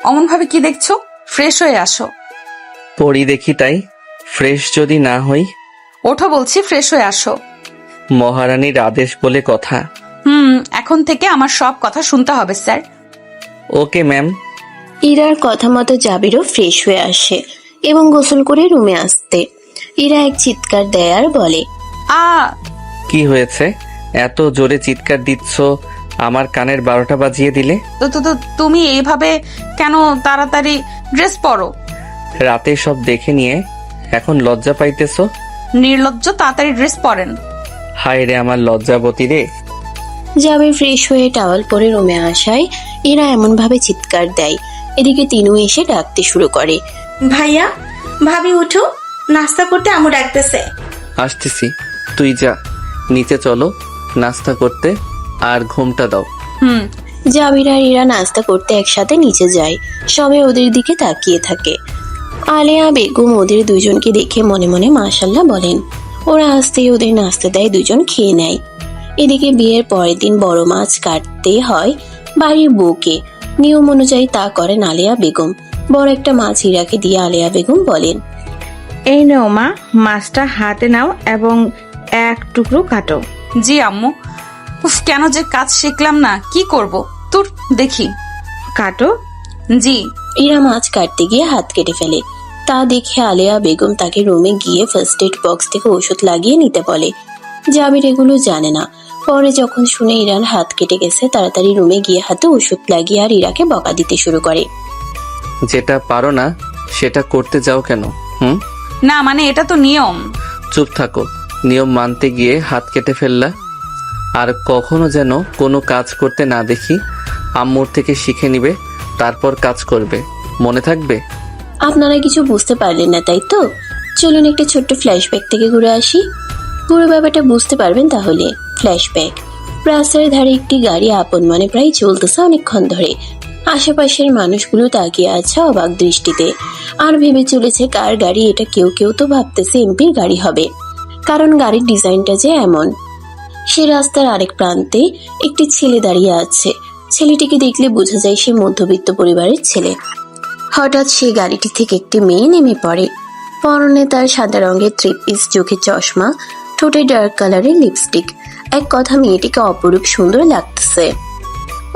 অমন ভাবে কি দেখছো? ফ্রেশ হয়ে আসো। পড়ি দেখি তাই। ফ্রেশ যদি না হই? ওঠো বলছি, ফ্রেশ হয়ে আসো। মহারানীর আদেশ বলে কথা। এখন থেকে আমার সব কথা শুনতে হবে স্যার। Okay ma'am. ইরার কথা মতো জাবিরও ফ্রেশ হয়ে আসে এবং গোসল করে রুমে আসতে ইরা এক চিৎকার দেয় আর বলে, আ কি হয়েছে? এত জোরে চিৎকার দিচ্ছ, আমার কানের 12টা বাজিয়ে দিলে। তুমি এইভাবে কেন? তাড়াতাড়ি ড্রেস পরো। রাতে সব দেখে নিয়ে এখন লজ্জা পাইতেছো? নির্লজ্জ, তাড়াতাড়ি ড্রেস পরেন। হায় রে আমার লজ্জাবতী রে। জাবির ফ্রেশ হয়ে টাওয়াল পরে রুমে আসায় ইরা এমন ভাবে চিৎকার দেয়। এদিকে তিনু এসে ডাকতে শুরু করে, ভাইয়া, ভাবি উঠো, নাস্তা করতে আম্মু ডাকতেছে। আসতেছি, তুই যা, নিচে চলো নাস্তা করতে, আর ঘুমটা দাও। জাবির আর ইরা নাস্তা করতে একসাথে নিচে যায়। সবাই ওদের দিকে তাকিয়ে থাকে। আলেয়া বেগম ওদের দুজনকে দেখে মনে মনে মাশাল্লাহ বলেন। ওরা আসতেই ওদের নাস্তা দেয়, দুজন খেয়ে নেয়। এদিকে বিয়ের পরের দিন বড় মাছ কাটতে হয় বাড়ির বউকে। নিয়ম অনুযায়ী তা করেন আলেয়া বেগম। বড় একটা মাছ ইরাকে দিয়ে আলেয়া বেগম বলেন, এই নাও মা, মাছটা হাতে নাও এবং এক টুকরো কাটো। জি আম্মু। কেন যে কাজ শিখলাম না, কি করব? তোর দেখি। কাটো। জি। ইরা মাছ কাটতে গিয়ে হাত কেটে ফেলে। তা দেখে আলেয়া বেগম তাকে রুমে গিয়ে ফার্স্ট এড বক্স থেকে ওষুধ লাগিয়ে নিতে বলে। জাবির এগুলো জানে না। পরে যখন শুনে ইরার হাত কেটে গেছে, তাড়াতাড়ি রুমে গিয়ে হাতে ওষুধ লাগিয়ে আর ইরাকে বকা দিতে শুরু করে। যেটা পারো না সেটা করতে যাও কেন? না মানে এটা তো নিয়ম। চুপ থাকো। নিয়ম মানতে গিয়ে হাত কেটে ফেললা। আর কখনো যেন কোনো কাজ করতে না দেখি। আম্মুর থেকে শিখে নিবে, তারপর কাজ করবে, মনে থাকবে। আপনারা কিছু বুঝতে পারলেন না তাই তো? চলুন একটা ছোট্ট ফ্ল্যাশব্যাক থেকে ঘুরে আসি। পুরো ব্যাপারটা বুঝতে পারবেন তাহলে। ফ্ল্যাশব্যাক। রাস্তার ধারে একটি গাড়ি আপন মনে প্রায় চলতেছে অনেকক্ষণ ধরে। আশেপাশের মানুষগুলো তাকিয়ে আছে অবাক দৃষ্টিতে আর ভেবে চলেছে কার গাড়ি এটা। কেউ কেউ তো ভাবতেছে এমপির গাড়ি হবে, কারণ গাড়ির ডিজাইনটা যে এমন। সে রাস্তার আরেক প্রান্তে একটি ছেলে দাঁড়িয়ে আছে। ছেলেটিকে দেখলে বোঝা যায় সে মধ্যবিত্ত পরিবারের ছেলে। হঠাৎ সে গাড়িটি থেকে একটি মেয়ে নেমে পড়ে। পরনে তার সাদা রঙের থ্রি পিস, চোখে চশমা, ঠোঁটে ডার্ক কালারের লিপস্টিক। এক কথা মেয়েটিকে অপরূপ সুন্দর লাগতেছে।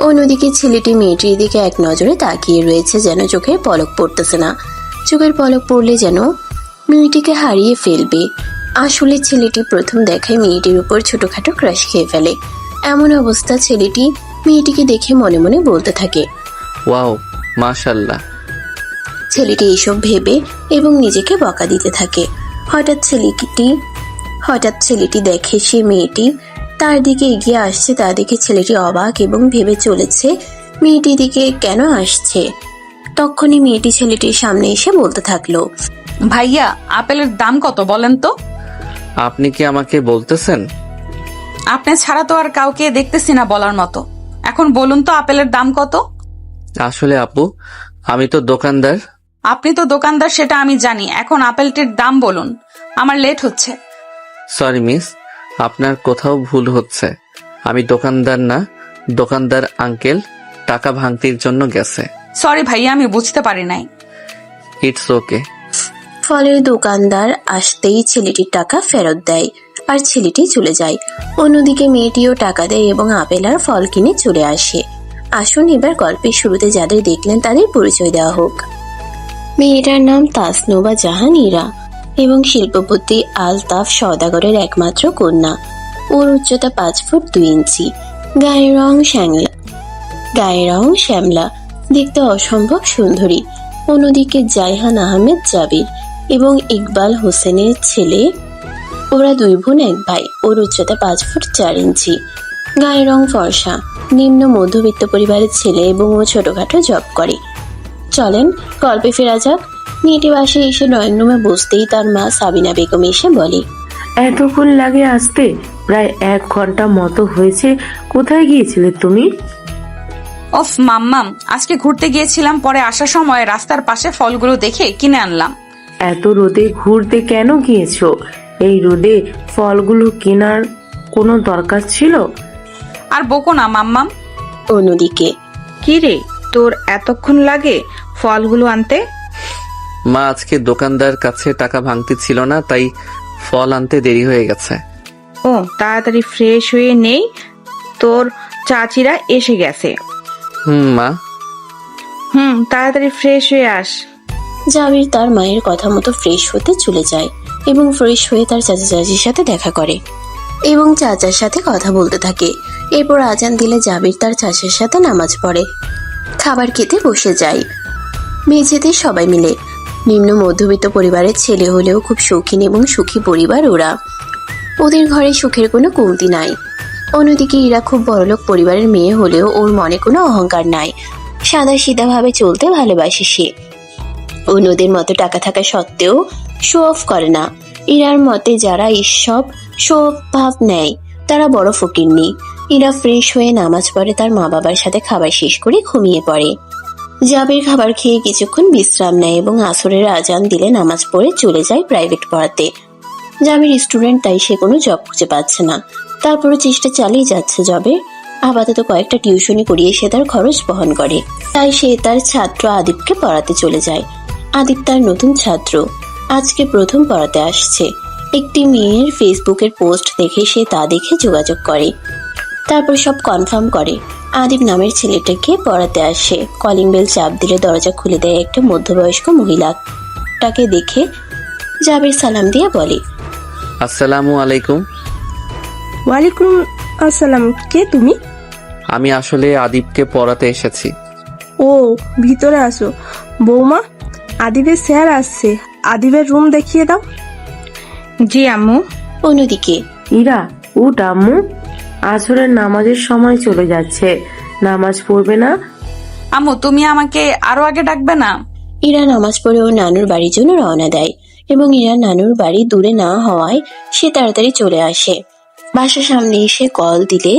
অন্যদিকে ছেলেটি মেয়েটির দিকে এক নজরে তাকিয়ে রয়েছে, যেন চোখের পলক পড়তেছে না। চোখের পলক পড়লে যেন মেয়েটিকে হারিয়ে ফেলবে। আসলে ছেলেটি প্রথম দেখায় মেয়েটির উপর ছোটখাটো ক্রাশ খেয়ে ফেলে। এমন অবস্থা ছেলেটি মেয়েটিকে দেখে মনে মনে বলতে থাকে, ওয়াও, মাশাল্লাহ। ছেলেটি এইসব ভেবে এবং নিজেকে বকা দিতে থাকে। হঠাৎ ছেলেটি দেখে সে মেয়েটি তার দিকে এগিয়ে আসছে। তা দেখে ছেলেটি অবাক এবং ভেবে চলেছে মেয়েটির দিকে কেন আসছে। তখনই মেয়েটি ছেলেটির সামনে এসে বলতে থাকলো, ভাইয়া, আপেলের দাম কত বলেন তো? আপনি কি আমাকে বলতেছেন? আপনি ছাড়া তো আর কাউকে দেখতেছি না বলার মতো। এখন বলুন তো আপেলের দাম কত? আসলে আপু, আমি তো দোকানদার। আপনি তো দোকানদার সেটা আমি জানি, এখন আপেলটির দাম বলুন, আমার লেট হচ্ছে। সরি মিস, আপনার কোথাও ভুল হচ্ছে। আমি দোকানদার না, দোকানদার আঙ্কেল টাকা ভাঙতির জন্য গেছে। সরি ভাইয়া, আমি বুঝতে পারি নাই। It's okay. ফলে দোকানদার আসতেই ছেলেটির টাকা ফেরত দেয় আর ছেলেটি চলে যায়। অন্যদিকে মেয়েটিও টাকা দেয় এবং আপেল আর ফল কিনে চলে আসে। আসুন এবার গল্পের শুরুতে যাদের দেখলেন তাদের পরিচয় দেওয়া হোক। মেয়েটার নাম তাসনুবা জাহান ইরা এবং শিল্পপতি আলতাফ সওদাগরের একমাত্র কন্যা। ওর উচ্চতা 5 ফুট 2 ইঞ্চি। গায়ের রং শ্যামলা, দেখতে অসম্ভব সুন্দরী। অন্যদিকে জাইহান আহমেদ জাবির এবং ইকবাল হোসেনের ছেলে। ওরা 2 বোন 1 ভাই। ওর উচ্চতা 5 ফুট 4 ইঞ্চি। গায়ের রং ফর্সা, নিম্ন মধ্যবিত্ত পরিবারের ছেলে এবং ও ছোটখাটো জব করে। চলেন গল্পে ফেরা যাক। মেয়েটি বাসায় এসে ড্রয়িং রুমে বসতেই তার মা সাবিনা বেগম এসে বলে, এতক্ষণ লাগে আসতে? প্রায় 1 ঘন্টা মতো হয়েছে। কোথায় গিয়েছিলে তুমি? অফ মাম্মাম, আজকে ঘুরতে গিয়েছিলাম, পরে আসার সময় রাস্তার পাশে ফলগুলো দেখে কিনে আনলাম। এত রোদে ঘুরতে কেন গিয়েছো? এই রোদে ফলগুলো কেনার কোনো দরকার ছিল? আর বকো না মাম্মাম। অন্যদিকে, কি রে, তোর এতক্ষণ লাগে ফলগুলো আনতে? মা, আজকে দোকানদার কাছে টাকা ভাঙতি ছিল না, তাই ফল আনতে দেরি হয়ে গেছে। ও, তাড়াতাড়ি ফ্রেশ হয়ে নেই, তোর চাচিরা এসে গেছে। মা। তাড়াতাড়ি ফ্রেশ হয়ে আস। জাবির তার মায়ের কথা মতো ফ্রেশ হতে চলে যায় এবং ফ্রেশ হয়ে তার চাচা চাচির সাথে দেখা করে এবং চাচার সাথে কথা বলতে থাকে। এরপর আজান দিলে জাবির তার চাচার সাথে নামাজ পড়ে, খাবার খেতে বসে যায় মেঝেতে সবাই মিলে। নিম্ন মধ্যবিত্ত পরিবারের ছেলে হলেও খুব শৌখিন এবং সুখী পরিবার ওরা। ওদের ঘরে সুখের কোনো কমতি নাই। অন্যদিকে ইরা খুব বড়লোক পরিবারের মেয়ে হলেও ওর মনে কোনো অহংকার নাই। সাদা সিধা ভাবে চলতে ভালোবাসে সে। অন্যদের মতো টাকা থাকা সত্ত্বেও শো অফ করে না। ইরার মতে যারা এইসব শো অফ ভাব নেয় তারা বড় ফকিরনি। ইরা ফ্রেশ হয়ে নামাজ পড়ে, তার মা বাবার সাথে খাবার শেষ করে ঘুমিয়ে পড়ে। জাবির খাবার খেয়ে কিছুক্ষণ বিশ্রাম নেয় এবং আসরের আজান দিলে নামাজ পড়ে চলে যায় প্রাইভেট পড়াতে। জাবির স্টুডেন্ট, তাই সে কোনো জব খুঁজে পাচ্ছে না। তারপরে চেষ্টা চালিয়ে যাচ্ছে জবের। আপাতত কয়েকটা টিউশনি করিয়ে সে তার খরচ বহন করে। তাই সে তার ছাত্র আদিবকে পড়াতে চলে যায়। আদিব তার নতুন ছাত্র, আজকে প্রথম পড়াতে আসছে। একটি মেয়ের ফেসবুকের পোস্ট দেখে সে তা দেখে যোগাযোগ করে, তারপর সব কনফার্ম করে। আদিব নামের ছেলেটাকে পড়াতে আসে। কলিং বেল চাপ দিলে দরজা খুলে দেয় একটা মধ্যবয়স্ক মহিলা। তাকে দেখে জাবির সালাম দিয়ে বলে, আসসালামু আলাইকুম। ওয়ালাইকুম আসসালাম। কে তুমি? আমি আসলে আদিবকে পড়াতে এসেছি। ও, ভিতরে আসো। বৌমা, আদিবের স্যার আসছে, আদিবের রুম দেখিয়ে দাও। জি আম্মু। অন্যদিকে ইরা, উঠ আম্মু, আসরের নামাজের সময় চলে যাচ্ছে, নামাজ পড়বে না? আম্মু, তুমি আমাকে আরো আগে ডাকবে না? ইরা নামাজ পড়ে ওর নানুর বাড়ির জন্য রওনা দেয় এবং ইরা নানুর বাড়ি দূরে না হওয়ায় সে তাড়াতাড়ি চলে আসে। বাসার সামনে এসে কল দিলে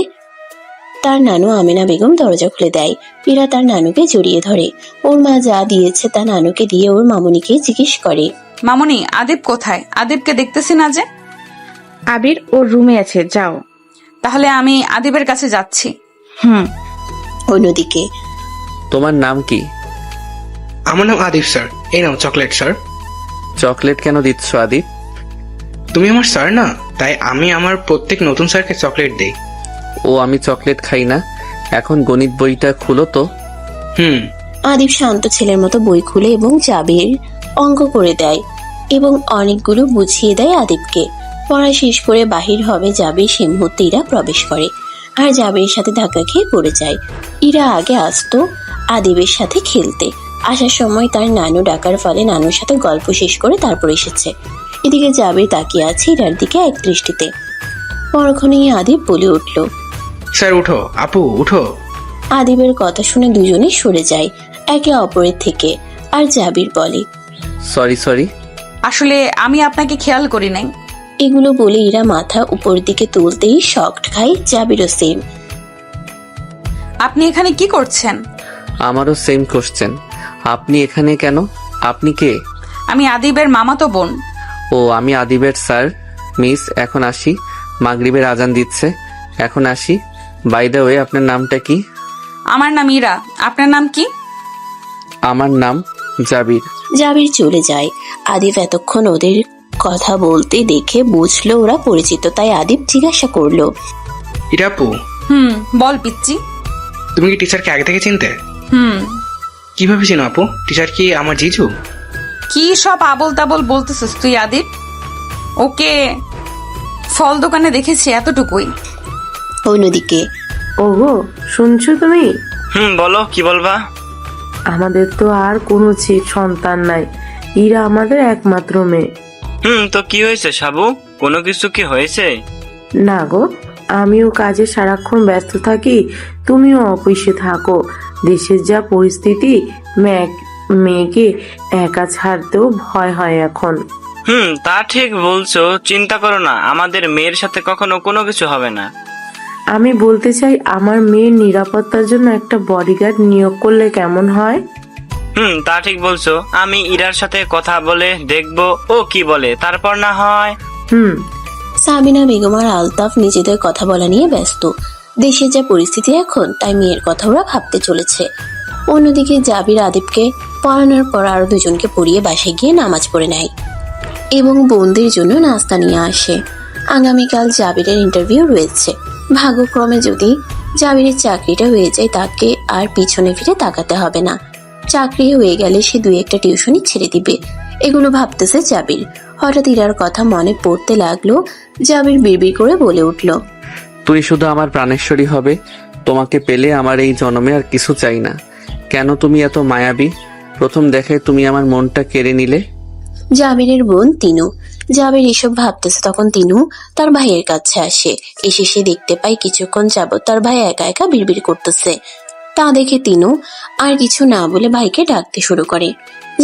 তার নানু আমেনা বেগম দরজা খুলে দেয়। ইরা তার নানুকে জড়িয়ে ধরে। ওর মা যা দিয়েছে তা নানুকে দিয়ে ওর মামুনিকে জিজ্ঞেস করে, মামুনি, আদিব কোথায়? আদিবকে দেখতেছি না যে। আবির ওর রুমে আছে, যাও। তাহলে আমি আদিবের কাছে যাচ্ছি। অন্যদিকে তোমার নাম কি? আমার নাম আদিব স্যার। এই নাও চকলেট স্যার। চকলেট কেন দিচ্ছ আদিব? তুমি আমার স্যার না, তাই আমি আমার প্রত্যেক নতুন স্যারকে চকলেট দেই। ও, আমি চকলেট খাই না। এখন গণিত বইটা খুলো তো। আদিব শান্ত ছেলের মতো বই খুলে এবং জাবির অঙ্ক করে দেয় এবং অনেকগুলো বুঝিয়ে দেয় আদিবকে। পড়া শেষ করে বাহির হবে জাবির, সে মুহূর্তে ইরা প্রবেশ করে আর জাবির সাথে ধাক্কা খেয়ে পড়ে যায়। ইরা আগে আসতো আদিবের সাথে খেলতে, আসার সময় তার নানু ডাকার ফলে নানুর সাথে গল্প শেষ করে তারপর এসেছে। এদিকে জাবির তাকিয়ে আছে ইরার দিকে এক দৃষ্টিতে। পরক্ষণেই আদিব বলে উঠল, স্যার উঠো, আপু উঠো। আদিবের কথা শুনে দুজনে সরে যায় একে অপরের থেকে আর জাবির বলে, সরি। আসলে আমি আপনাকে খেয়াল করি নাই। এগুলো বলে ইরা মাথা উপর দিকে তুলতেই শকড খায়। জাবিরও সেম। আপনি এখানে কি করছেন? আমারও সেম কোশ্চেন। আপনি এখানে কেন? আপনি কে? আমি আদিবের মামাতো বোন। ও, আমি আদিবের স্যার। মিস, এখন আসি, মাগরিবের আজান দিচ্ছে, এখন আসি। বাই দ্য ওয়ে, আপনার নামটা কি? আমার নাম ইরা। আপনার নাম কি? আমার নাম জাবির। জাবির চলে যায়। আদিব এতক্ষণ ওদের কথা বলতে দেখে বুঝলো ওরা পরিচিত, তাই আদিব জিজ্ঞাসা করলো, ইরা আপু, বল পিচ্চি। তুমি কি টিচারকে আগে থেকে চিনতে? কিভাবে চিনো আপু? টিচার কি আমার জিজু? কি সব আবল তাবল বলতেছিস তুই আদিব? ওকে ফল দোকানে দেখেছি, এতটুকুই। অন্যদিকে ওগো, শুনছো তুমি? বলো, কি বলবা? আমাদের তো আর কোনো সন্তান নাই, ইরা আমাদের একমাত্র মেয়ে। তো কি হয়েছে সাবু? কোনো কিছু কি হয়েছে? না গো, আমিও কাজে সারাক্ষণ ব্যস্ত থাকি, তুমিও অফিসে থাকো। দেশের যা পরিস্থিতি, মেয়েকে একা ছাড়তেও ভয় হয় এখন। তা ঠিক বলছো, চিন্তা করো না, আমাদের মেয়ের সাথে কখনো কোনো কিছু হবে না। আমি বলতে চাই, আমার মেয়ের নিরাপত্তার জন্য একটা বডিগার্ড নিয়োগ করলে কেমন হয়? তা ঠিক বলছো, আমি ইরার সাথে কথা বলে দেখবো ও কি বলে, তারপর না হয়। সাবিনা বেগম আর আলতাফ নিজেদের কথা বলা নিয়ে ব্যস্ত। দেশের যা পরিস্থিতি এখন, তাই মেয়ের কথা ওরা ভাবতে চলেছে। অন্যদিকে জাবির আদিবকে পড়ানোর পর আরো দুজনকে পড়িয়ে বাসায় গিয়ে নামাজ পড়ে নেয় এবং বোনদের জন্য নাস্তা নিয়ে আসে। আগামীকাল জাবিরের ইন্টারভিউ রয়েছে। ভাগ্যক্রমে যদি জাবিরের চাকরিটা হয়ে যায় তাকে আর পিছনে ফিরে তাকাতে হবে না। চাকরি হয়ে গেলে সে 2-1টা টিউশনি ছেড়ে দিবে। এগুলো ভাবতেছে জাবির। হঠাৎ ইরার কথা মনে পড়তে লাগলো। জাবির বিড়বিড় করে বলে উঠল, তুই শুধু আমার প্রাণেশ্বরী হবে। তোমাকে পেলে আমার এই জন্মে আর কিছু চাই না। কেন তুমি এত মায়াবী? প্রথম দেখায় তুমি আমার মনটা কেড়ে নিলে। জাবিরের বোন তিনু। জাবির এসব ভাবতেছে তখন তিনু তার ভাইয়ের কাছে আসে। এসে সে দেখতে পায় কিছুক্ষণ যাবত তার ভাই একা একা বিড়বিড় করতেছে। তা দেখে তিনু আর কিছু না বলে ভাইকে ডাকতে শুরু করে।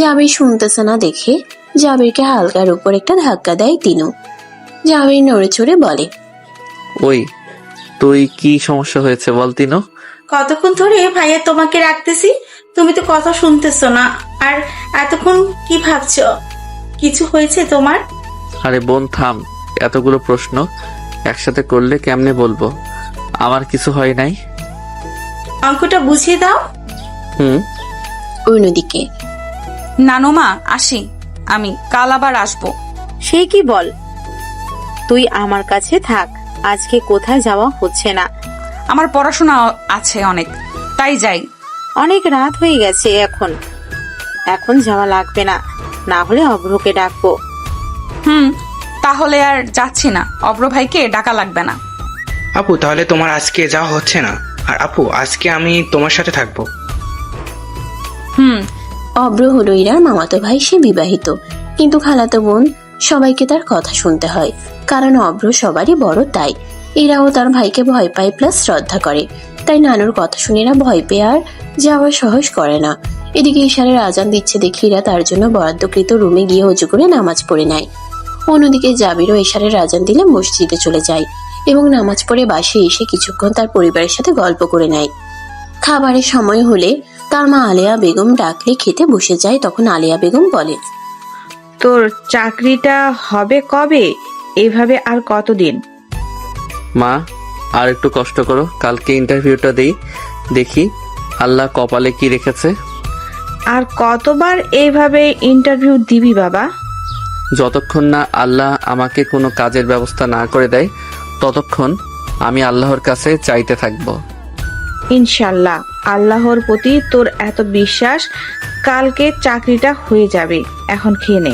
জাবির শুনতেছে না দেখে জাবিরকে হালকার উপর একটা ধাক্কা দেয় তিনু। জাবির নড়ে চড়ে বলে, ওই তুই কি সমস্যা হয়েছে বল তিনো? কতক্ষণ ধরে ভাইয়া তোমাকে রাখতেছি, তুমি তো কথা শুনতেছো না। আর এতক্ষণ কি ভাবছো? কিছু হয়েছে তোমার? আরে বোন থাম, এতগুলো প্রশ্ন একসাথে করলে কেমনে বলবো? আমার কিছু হয় নাই। অঙ্কটা বুঝিয়ে দাও। অন্যদিকে নানুমা আসি, আমি কাল আবার আসবো। সে কি বল, তুই আমার কাছে থাক, আজকে কোথায় যাওয়া হচ্ছে না। আমার পড়াশোনা আছে অনেক, তাই যাই। অনেক রাত হয়ে গেছে, এখন যাওয়া লাগবে না, না হলে অভ্রকে ডাকবো। তাহলে আর যাচ্ছি না, অব্র ভাইকে ডাকা লাগবে না। আপু তাহলে তোমার আজকে যাওয়া হচ্ছে না? আর আপু আজকে আমি তোমার সাথে থাকবো। অব্র হলো ইরার মামাতো ভাই। সে বিবাহিত, কিন্তু খালাতো বোন সবাইকে তার কথা শুনতে হয়, কারণ অব্র সবারই বড়। তাই ইরাও তার ভাইকে ভয় পায় প্লাস শ্রদ্ধা করে। তাই নানুর কথা শুনে এরা ভয় পেয়ে আর যাওয়া সাহস করে না। এদিকে ইশারের আজান দিচ্ছে দেখে ইরা তার জন্য বরাদ্দকৃত রুমে গিয়ে অজু করে নামাজ পড়ে নেয়। অন্যদিকে জাবিরও ইশারের আজান দিলে মসজিদে চলে যায় এবং নামাজ পড়ে বাসে এসে কিছুক্ষণ তার পরিবারের সাথে গল্প করে নেয়। খাবারের সময় হলে তার মা আলেয়া বেগম ডাকলে খেতে বসে যায়। তখন আলেয়া বেগম বলে, তোর চাকরিটা হবে কবে? এইভাবে আর কতদিন? মা আর একটু কষ্ট করো, কালকে ইন্টারভিউটা দেই, দেখি আল্লাহ কপালে কি রেখেছে। আর কতবার এইভাবে ইন্টারভিউ দিবি বাবা? যতক্ষণ না আল্লাহ আমাকে কোনো কাজের ব্যবস্থা না করে দেয় ততক্ষণ আমি আল্লাহর কাছে চাইতে থাকবো। ইনশাল্লাহ, আল্লাহর প্রতি তোর এত বিশ্বাস, কালকে চাকরিটা হয়ে যাবে। এখন খেয়ে নে।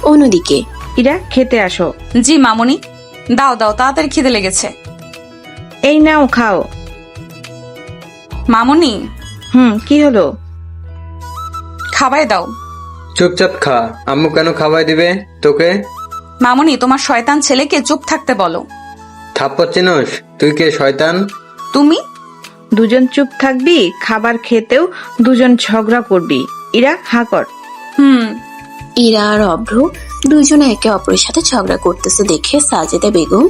অন্যদিকে ইরা খেতে আসো। জি মামুনি, দাও দাও, তাড়াতাড়ি খিদে লেগেছে। এই নাও খাও। মামুনি, কি হলো? খাবাই দাও। চুপচাপ খা। আম্মু কেন খাওয়াই দিবে তোকে? মামুনি, তোমার শয়তান ছেলেকে চুপ থাকতে বলো। থাপ্পড় চিনোস? তুই কে শয়তান? তুমি দুজন চুপ থাকবি, খাবার খেতেও দুজন ঝগড়া করবি। ইরা হা কর। ইরা আর অভ্র দুজনে একে অপরের সাথে ঝগড়া করতেছে দেখে সাজেদা বেগম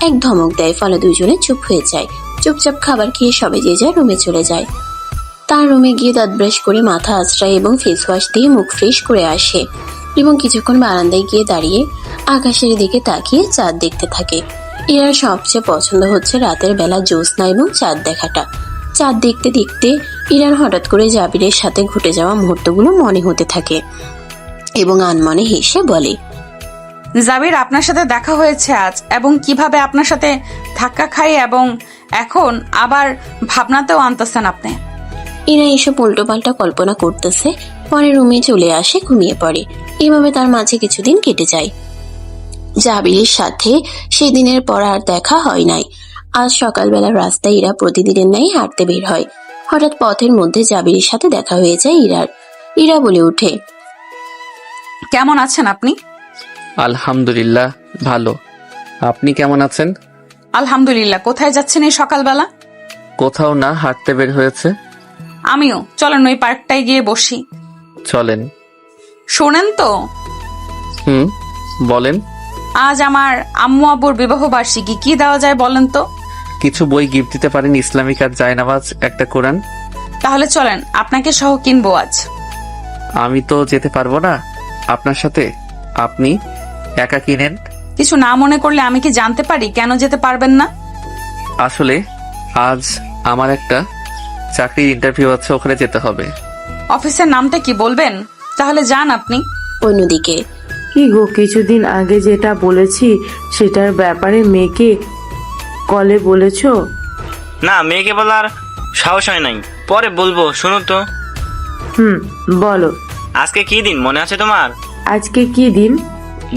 এক ধমক দেয়, ফলে দুজনে চুপ হয়ে যায়। চুপচাপ খাবার খেয়ে সবে যে যায় রুমে চলে যায়। তার রুমে গিয়ে দাঁত ব্রাশ করে মাথা আঁচড়ায় এবং ফেস ওয়াশ দিয়ে মুখ ফ্রেশ করে আসে এবং কিছুক্ষণ বারান্দায় গিয়ে দাঁড়িয়ে আকাশের দিকে তাকিয়ে চাঁদ দেখতে থাকে। ইরার সবচেয়ে পছন্দ হচ্ছে রাতের বেলা জ্যোৎস্না এবং চাঁদ দেখাটা। চাঁদ দেখতে দেখতে ইরার হঠাৎ করে জাবিরের সাথে ঘটে যাওয়া মুহূর্তগুলো মনে হতে থাকে এবং আনমনে হেসে বলে, জাবির, আপনার সাথে দেখা হয়েছে আজ এবং কিভাবে আপনার সাথে ধাক্কা খাই এবং এখন আবার ভাবনাতেও আনতেছেন আপনি। ইরা এসব উল্টোপাল্টা কল্পনা করতেছে। পরে রুমে চলে আসে, ঘুমিয়ে পড়ে। এভাবে তার মাঝে কিছুদিন কেটে যায়। জাবিরের সাথে সেদিনের পর আর দেখা হয় নাই। আজ সকালবেলা রাস্তায় ইরা প্রতিদিনের ন্যায় হাঁটতে বের হয়। হঠাৎ পথের মধ্যে জাবিরের সাথে দেখা হয়ে যায় ইরার। ইরা বলে ওঠে, কেমন আছেন আপনি? আলহামদুলিল্লাহ ভালো। আপনি কেমন আছেন? আলহামদুলিল্লাহ। কোথায় যাচ্ছেন এই সকালবেলা? কোথাও না, হাঁটতে বের হয়েছে। আমিও। চলেন ওই পার্কটায় গিয়ে বসি। চলেন। শোনেন তো, বলেন। আজ আমার আম্মু আব্বুর বিবাহ বার্ষিকী, কি দেওয়া যায় বলেন তো? কিছু বই গিফট দিতে পারেন, ইসলামিক আর জায়নামাজ, একটা কোরআন। তাহলে চলেন, আপনাকে সহ কিনবো আজ। আমি তো যেতে পারবো না আপনার সাথে, আপনি একা কিনেন। কিছু না মনে করলে আমি কি জানতে পারি কেন যেতে পারবেন না? আসলে আজ আমার একটা চাকরির ইন্টারভিউ আছে, ওখানে যেতে হবে। অফিসের নামটা কি বলবেন? তাহলে যান আপনি। অন্যদিকে কি গো, কিছুদিন আগে যেটা বলেছি সেটার ব্যাপারে মেয়েকে কলে বলেছো? না, মেয়েকে বলার সাহস হয় নাই, পরে বলবো। শুনো তো, বলো। আজকে কি দিন মনে আছে তোমার? আজকে কি দিন?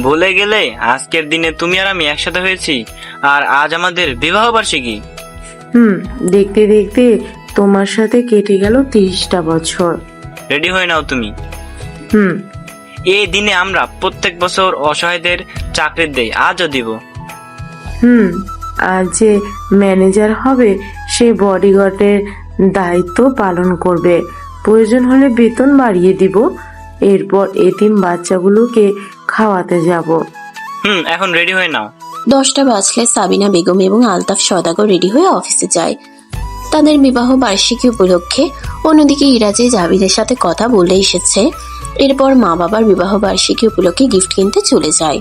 ভুলে গেলে? আজকের দিনে তুমি আর আমি একসাথে হয়েছি, আর আজ আমাদের বিবাহ বার্ষিকী। দেখতে দেখতে তোমার সাথে কেটে গেল 30টা বছর। রেডি হয়ে নাও তুমি। এই দিনে আমরা প্রত্যেক বছর অসহায়দের চাকরি দেই, আজও দিব। আজ যে ম্যানেজার হবে সে বডিগার্ডের দায়িত্ব পালন করবে, প্রয়োজন হলে বেতন বাড়িয়ে দিব। এরপর এতিম বাচ্চাগুলোকে খাওয়াতে যাব। এখন রেডি হয়ে নাও। 10টা বাজলে সাবিনা বেগম এবং আলতাফ সওদাগর রেডি হয়ে অফিসে যায় তাদের বিবাহ বার্ষিকী উপলক্ষে। অন্যদিকে ইরা যে জাবিরের সাথে কথা বলে এসেছে, এরপর মা বাবার বিবাহ বার্ষিকী উপলক্ষে গিফট কিনতে চলে যায়।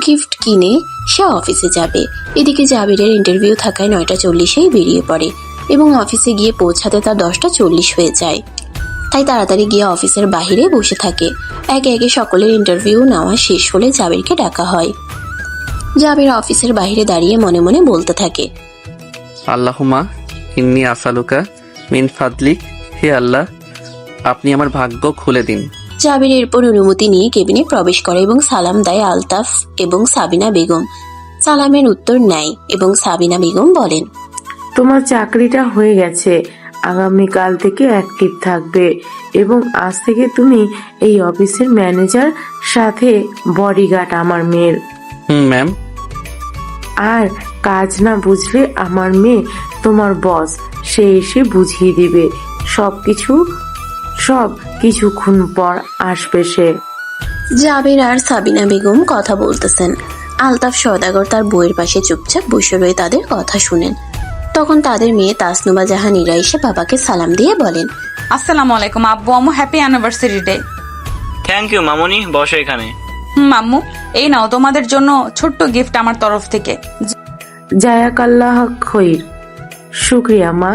গিফট কিনে সে অফিসে যাবে। এদিকে জাবিরের ইন্টারভিউ থাকায় 9:40-এই বেরিয়ে পড়ে এবং অফিসে গিয়ে পৌঁছাতে তার 10:40 হয়ে যায়। তাই তাড়াতাড়ি গিয়ে অফিসের বাইরে বসে থাকে। একে একে সকলের ইন্টারভিউ নেওয়া শেষ হলে জাবিরকে ডাকা হয়। জাবির অফিসের বাইরে দাঁড়িয়ে মনে মনে বলতে থাকে, আল্লাহুম্মা ইন্নী আসালুকা মিন ফাদলিক, হে আল্লাহ, আপনি আমার ভাগ্য খুলে দিন। জাবির এরপর অনুমতি নিয়ে কেবিনে প্রবেশ করে এবং সালাম দেয় আলতাফ এবং সাবিনা বেগম। সালামের উত্তর নেয় এবং সাবিনা বেগম বলেন, তোমার চাকরিটা হয়ে গেছে, আগামীকাল থেকে অ্যাক্টিভ থাকবে এবং আজ থেকে তুমি এই অফিসের ম্যানেজার, সাথে বডিগার্ড আমার মেয়ের। ম্যাম। আর কাজ না বুঝলে আমার মেয়ে তোমার বস, সে এসে বুঝিয়ে দিবে সব কিছুক্ষণ পর আসবে সে। জাবির আর সাবিনা বেগম কথা বলতেছেন। আলতাফ সওদাগর তার বইয়ের পাশে চুপচাপ বসে রয়ে তাদের কথা শুনেন। তখন তাদের মেয়ে তাসনুবা জাহান ইরা এসে বাবাকে সালাম দিয়ে বলেন, আসসালামু আলাইকুম আব্বু আম্মু, happy anniversary day. Thank you মামুনি, বসো এখানে। আম্মু, এই নাও তোমাদের জন্য ছোট্ট গিফট আমার তরফ থেকে। জায়াকাল্লাহ খৈর। শুক্রিয়া মা,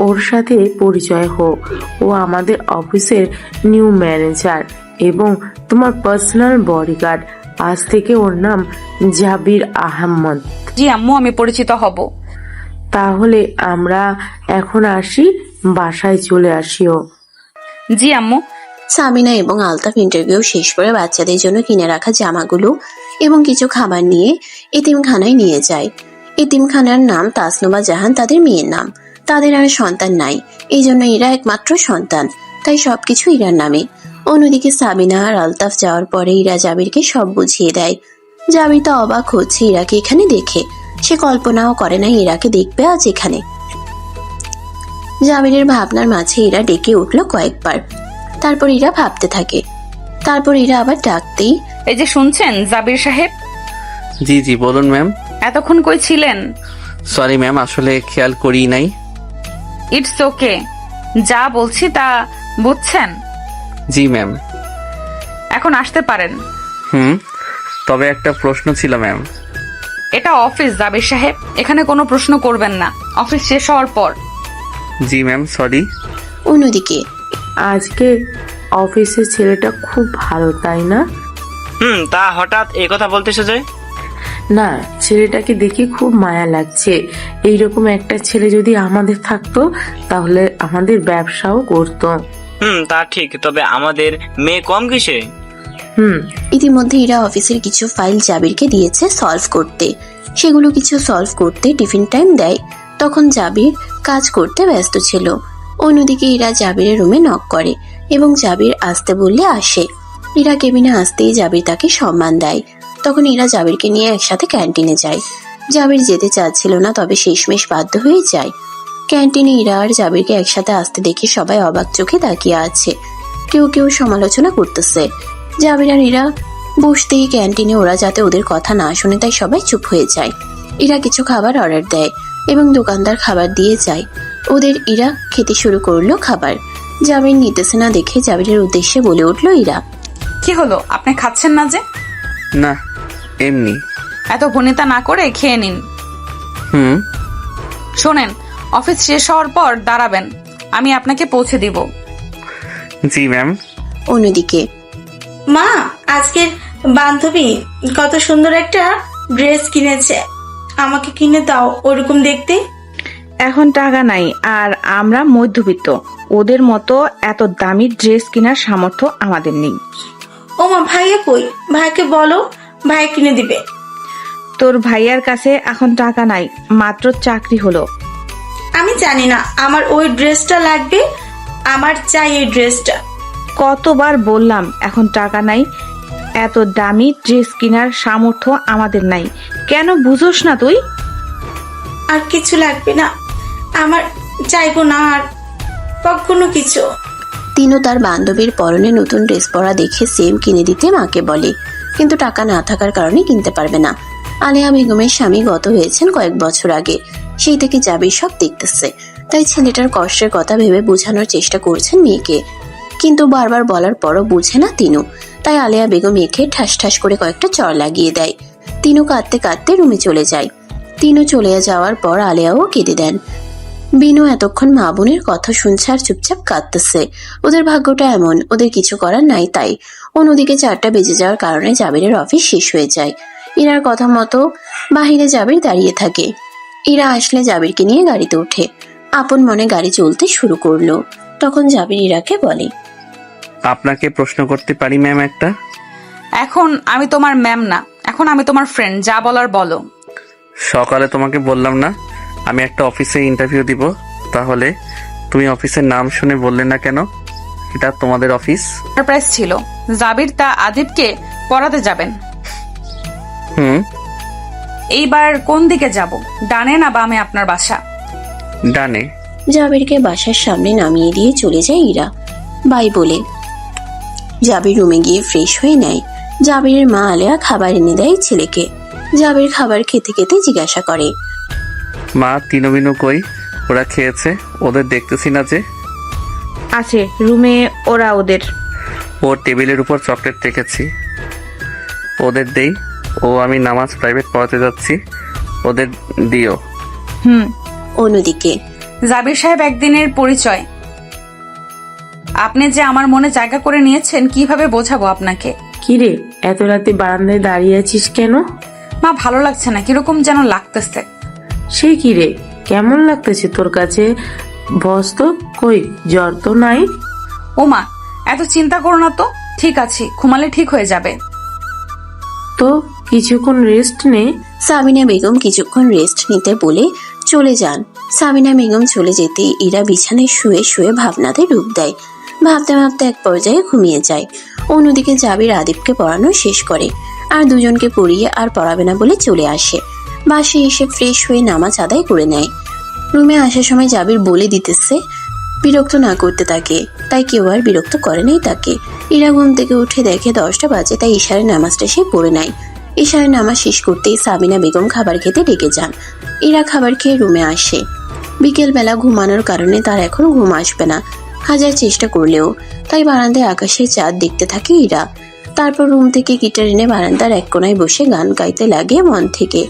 ওর সাথে পরিচয় হোক। ও আমাদের অফিসের নিউ ম্যানেজার এবং তোমার পার্সোনাল বডিগার্ড। আজ থেকে ওর নাম জাবির আহমদ। জি আম্মু, আমি পরিচিত হব। তাহলে আমরা এখন আসি, বাসায় চলে আসিও। জি আম্মু। সাবিনা এবং আলতাফ ইন্টারভিউ শেষ করে বাচ্চাদের জন্য কিনে রাখা জামাগুলো এবং কিছু খাবার নিয়ে এতিমখানায় নিয়ে যায়। এতিমখানার নাম তাসনুবা জাহান, তাদের মেয়ের নাম। তাদের আর সন্তান নাই, এই জন্য এরা একমাত্র সন্তান, তাই সবকিছু ইরার নামে। অন্যদিকে সাবিনা আর আলতাফ যাওয়ার পরে ইরা জাবিরকে সব বুঝিয়ে দেয়। জাবির তো অবাক হচ্ছে ইরাকে এখানে দেখে। সে কল্পনাও করে না ইরাকে দেখবে আজ এখানে। জাবিরের ভাবনার মাঝে ইরা ডেকে উঠলো কয়েকবার। তারপর ইরা ভাবতে থাকে। তারপর ইরা আবার ডাকতেই, এই যে শুনছেন জাবির সাহেব? জি জি বলুন ম্যাম। এতক্ষণ কই ছিলেন? সরি ম্যাম, আসলে খেয়াল করি নাই। ইটস ওকে, যা বলছি তা বুঝছেন? জি ম্যাম। এখন আসতে পারেন। তবে একটা প্রশ্ন ছিল ম্যাম। এটা অফিস জাবির সাহেব, এখানে কোনো প্রশ্ন করবেন না, অফিস শেষ হওয়ার পর। জি ম্যাম, সরি। অন্যদিকে আজকে অফিসের ছেলেটা খুব ভালো, তাই না? তা হঠাৎ এই কথা বলতেছে যে? না, ছেলেটাকে দেখে খুব মায়া লাগছে। এইরকম একটা ছেলে যদি আমাদের থাকতো তাহলে আমাদের ব্যবসাও করতো। তা ঠিক, তবে আমাদের মেয়ে কম কিসে? ইতিমধ্যে ইরা অফিসের কিছু ফাইল জাবিরকে দিয়েছে সলভ করতে। সেগুলো কিছু সলভ করতে টিফিন টাইম দেয়। তখন জাবির কাজ করতে ব্যস্ত ছিল। অন্যদিকে ইরা জাবিরের রুমে নক করে এবং জাবির আসতে বললে আসে। ইরা কেবিনে আসতেই জাবির তাকে সম্মান দেয়। তখন ইরা জাবিরকে নিয়ে একসাথে ক্যান্টিনে যায়। জাবির যেতে চাচ্ছিল না, তবে শেষমেশ বাধ্য হয়ে যায়। ক্যান্টিনে ইরা আর জাবিরকে একসাথে আসতে দেখে সবাই অবাক চোখে তাকিয়ে আছে। কেউ কেউ সমালোচনা করতেছে। জাবির আর ইরা বসতেই ক্যান্টিনে ওরা যাতে ওদের কথা না শুনে তাই সবাই চুপ হয়ে যায়। ইরা কিছু খাবার অর্ডার দেয় এবং দোকানদার খাবার দিয়ে যায় ওদের। ইরা খেতে শুরু করলো খাবার। জাবির নিতেছে না দেখে জাবিরের উদ্দেশ্যে বলে উঠলো ইরা, কি হলো, আপনি খাচ্ছেন না যে? না, এমনি। এত ভনিতা না করে খেয়ে নিন। হুম। শোনেন, অফিস শেষ হওয়ার পর দাঁড়াবেন, আমি আপনাকে পৌঁছে দিব। জি ম্যাম। অন্যদিকে মা, আজকের বান্ধবী কত সুন্দর একটা ড্রেস কিনেছে, আমাকে কিনে দাও ওরকম দেখতে। এখন টাকা নাই, আর আমরা মধ্যবিত্ত, ওদের মতো এত দামি ড্রেস কেনার সামর্থ্য আমাদের নেই। ও মা, ভাইয়া কই? ভাইকে বলো, ভাই কিনে দিবে। তোর ভাইয়ার কাছে এখন টাকা নাই, মাত্র চাকরি হলো। আমি জানি না, আমার ওই ড্রেসটা লাগবে, আমার চাই এই ড্রেসটা। কতবার বললাম এখন টাকা নাই, এত দামি ড্রেস কেনার সামর্থ্য আমাদের নাই, কেন বুঝোস না তুই? আর কিছু লাগবে না, আমার চাইবো না আর কখনো কিছু। তিনও তার বান্ধবীর পরনে নতুন ড্রেস পরা দেখে সেম কিনে দিতে মাকে বলে, কিন্তু টাকা না থাকার কারণে কিনতে পারবে না। আলেয়া বেগমের স্বামী গত হয়েছেন কয়েক বছর আগে, সেই থেকে জাবির সব দেখতেছে, তাই ছেলেটার কষ্টের কথা ভেবে বোঝানোর চেষ্টা করছেন মেয়েকে, কিন্তু বারবার বলার পরও বুঝে না তিনু। তাই আলেয়া বেগম মেয়েকে ঠাস ঠাস করে কয়েকটা চড় লাগিয়ে দেয়। তিনু কাঁদতে কাঁদতে রুমে চলে যায়। তিনু চলে যাওয়ার পর আলেয়াও কেঁদে দেন। বিনু এতক্ষণ মা বোনের কথা শুনছে আর চুপচাপ কাঁদতেছে। ওদের ভাগ্যটা এমন, ওদের কিছু করার নাই। তাই অন্যদিকে 4টা বেজে যাওয়ার কারণে জাবিরের অফিস শেষ হয়ে যায়। ইরার কথা মতো বাহিরে জাবির দাঁড়িয়ে থাকে। ইরা আসলে জাবিরকে নিয়ে গাড়িতে ওঠে। আপন মনে গাড়ি চলতে শুরু করলো। তখন জাবির ইরাকে বলে, আপনাকে প্রশ্ন করতে পারি ম্যাম একটা? এখন আমি তোমার ম্যাম না, এখন আমি তোমার ফ্রেন্ড, যা বলার বলো। সকালে তোমাকে বললাম না আমি একটা অফিসে ইন্টারভিউ দিব, তাহলে তুমি অফিসের নাম শুনে বললে না কেন এটা তোমাদের অফিস? সারপ্রাইজ ছিল, জাবির তা আদিবকে পড়াতে যাবেন। এইবার কোন দিকে যাব, ডানে না বামে আপনার বাসা? ডানে। জাবিরকে বাসার সামনে নামিয়ে দিয়ে চলে যায় ইরা বাই বলে। জাবির রুমে গিয়ে ফ্রেশ হয়ে নেয়। জাবিরের মা আলেয়া খাবার এনে দেয় ছেলেকে। জাবির খাবার খেতে খেতে জিজ্ঞাসা করে, মা তিনু বিনু কই? ওরা খেয়েছে? ওদের দেখতেছি না যে। আছে রুমে, ওরা ওদের। ও টেবিলের উপর চকলেট রেখেছি, ওদের দেই। ও আমি নামাজ প্রাইভেট পড়াতে যাচ্ছি, ওদের দিও। অন্যদিকে জাবির সাহেব একদিনের পরিচয়, আপনি যে আমার মনে জায়গা করে নিয়েছেন কিভাবে বোঝাবো আপনাকে? কিরে, এত রাতে বারান্দায় দাঁড়িয়ে আছিস কেন? মা ভালো লাগছে না, কিরকম যেন লাগতেছে। সে কিরে, কেমন লাগতেছে তোর কাছে? বস তো কই, জ্বর তো নাই? ও মা, এত চিন্তা করো না তো, ঠিক আছি, ঘুমালে ঠিক হয়ে যাবে। তো কিছুক্ষণ রেস্ট নে। সাবিনা বেগম কিছুক্ষণ রেস্ট নিতে বলে চলে যান। সাবিনা বেগম চলে যেতে ইরা বিছানায় শুয়ে শুয়ে ভাবনাতে ডুব দেয়। ভাবতে ভাবতে এক পর্যায়ে ঘুমিয়ে যায়। অন্যদিকে জাবির আদিবকে পড়ানো শেষ করে, আর দুজনকে পড়িয়ে আর পড়াবে না বলে চলে আসে। বাসে এসে ফ্রেশ হয়ে নামাজ আদায় করে নেয়। রুমে আসার সময় জাবির বলে দিতেছে বিরক্ত না করতে তাকে, তাই কেউ আর বিরক্ত করে নাই তাকে। ইরা ঘুম থেকে উঠে দেখে 10টা বাজে, তাই ইশারের নামাজটা সে পড়ে নেয়। ইশারের নামাজ শেষ করতেই সাবিনা বেগম খাবার খেতে ডেকে যান। ইরা খাবার খেয়ে রুমে আসে। বিকেল বেলা ঘুমানোর কারণে তার এখন ঘুম আসবে না, হাজার চেষ্টা করলেও। তাই বারান্দায় আকাশের চাঁদ দেখতে থাকে ইরা। তারপর রুম থেকে গিটার এনে বারান্দার এক কোনায় বসে গান গাইতে লাগে মন থেকে।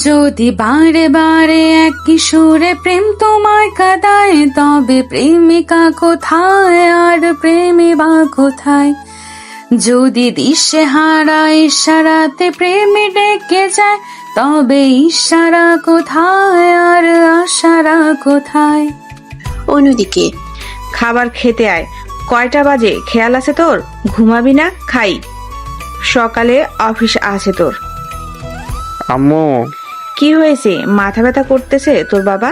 যদি বারে বারে এক কিশোরে প্রেম তোমায় কাঁদায়, তবে প্রেমিকা কোথায় আর প্রেমী বা কোথায়? যদি দিশে হারা ইশারাতে প্রেমী ডেকে যায়, তবে ইশারা কোথায় আর আশারা কোথায়? অন্যদিকে খাবার খেতে আয়। কয়টা বাজে খেয়াল আছে তোর? ঘুমাবি না? খাই, সকালে অফিস আছে তোর। আম্মু। কি হয়েছে, মাথা ব্যথা করতেছে তোর বাবা?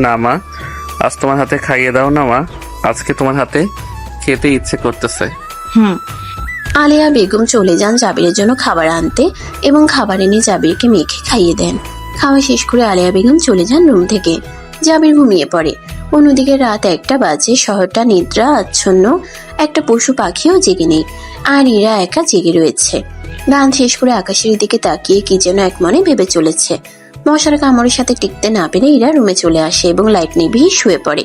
না মা, আজ তোমার হাতে খাইয়ে দাও না মা, আজকে তোমার হাতে খেতে ইচ্ছে করতেছে। আলেয়া বেগম চলে যান জাবিরের জন্য খাবার আনতে এবং খাবার এনে জাবিরকে মেখে খাইয়ে দেন। খাওয়া শেষ করে আলেয়া বেগম চলে যান রুম থেকে। জাবির ঘুমিয়ে পড়ে। অন্যদিকে রাত 1টা বাজে, শহরটা নিদ্রা আচ্ছন্ন, একটা পশু পাখিও জেগে নেই, আর ইরা একা জেগে রয়েছে। গান শেষ করে আকাশের দিকে তাকিয়ে কি যেন এক মনে ভেবে চলেছে। মশার কামড়ের সাথে টিকতে না পেরে ইরা রুমে চলে আসে এবং লাইট নিভিয়ে শুয়ে পড়ে।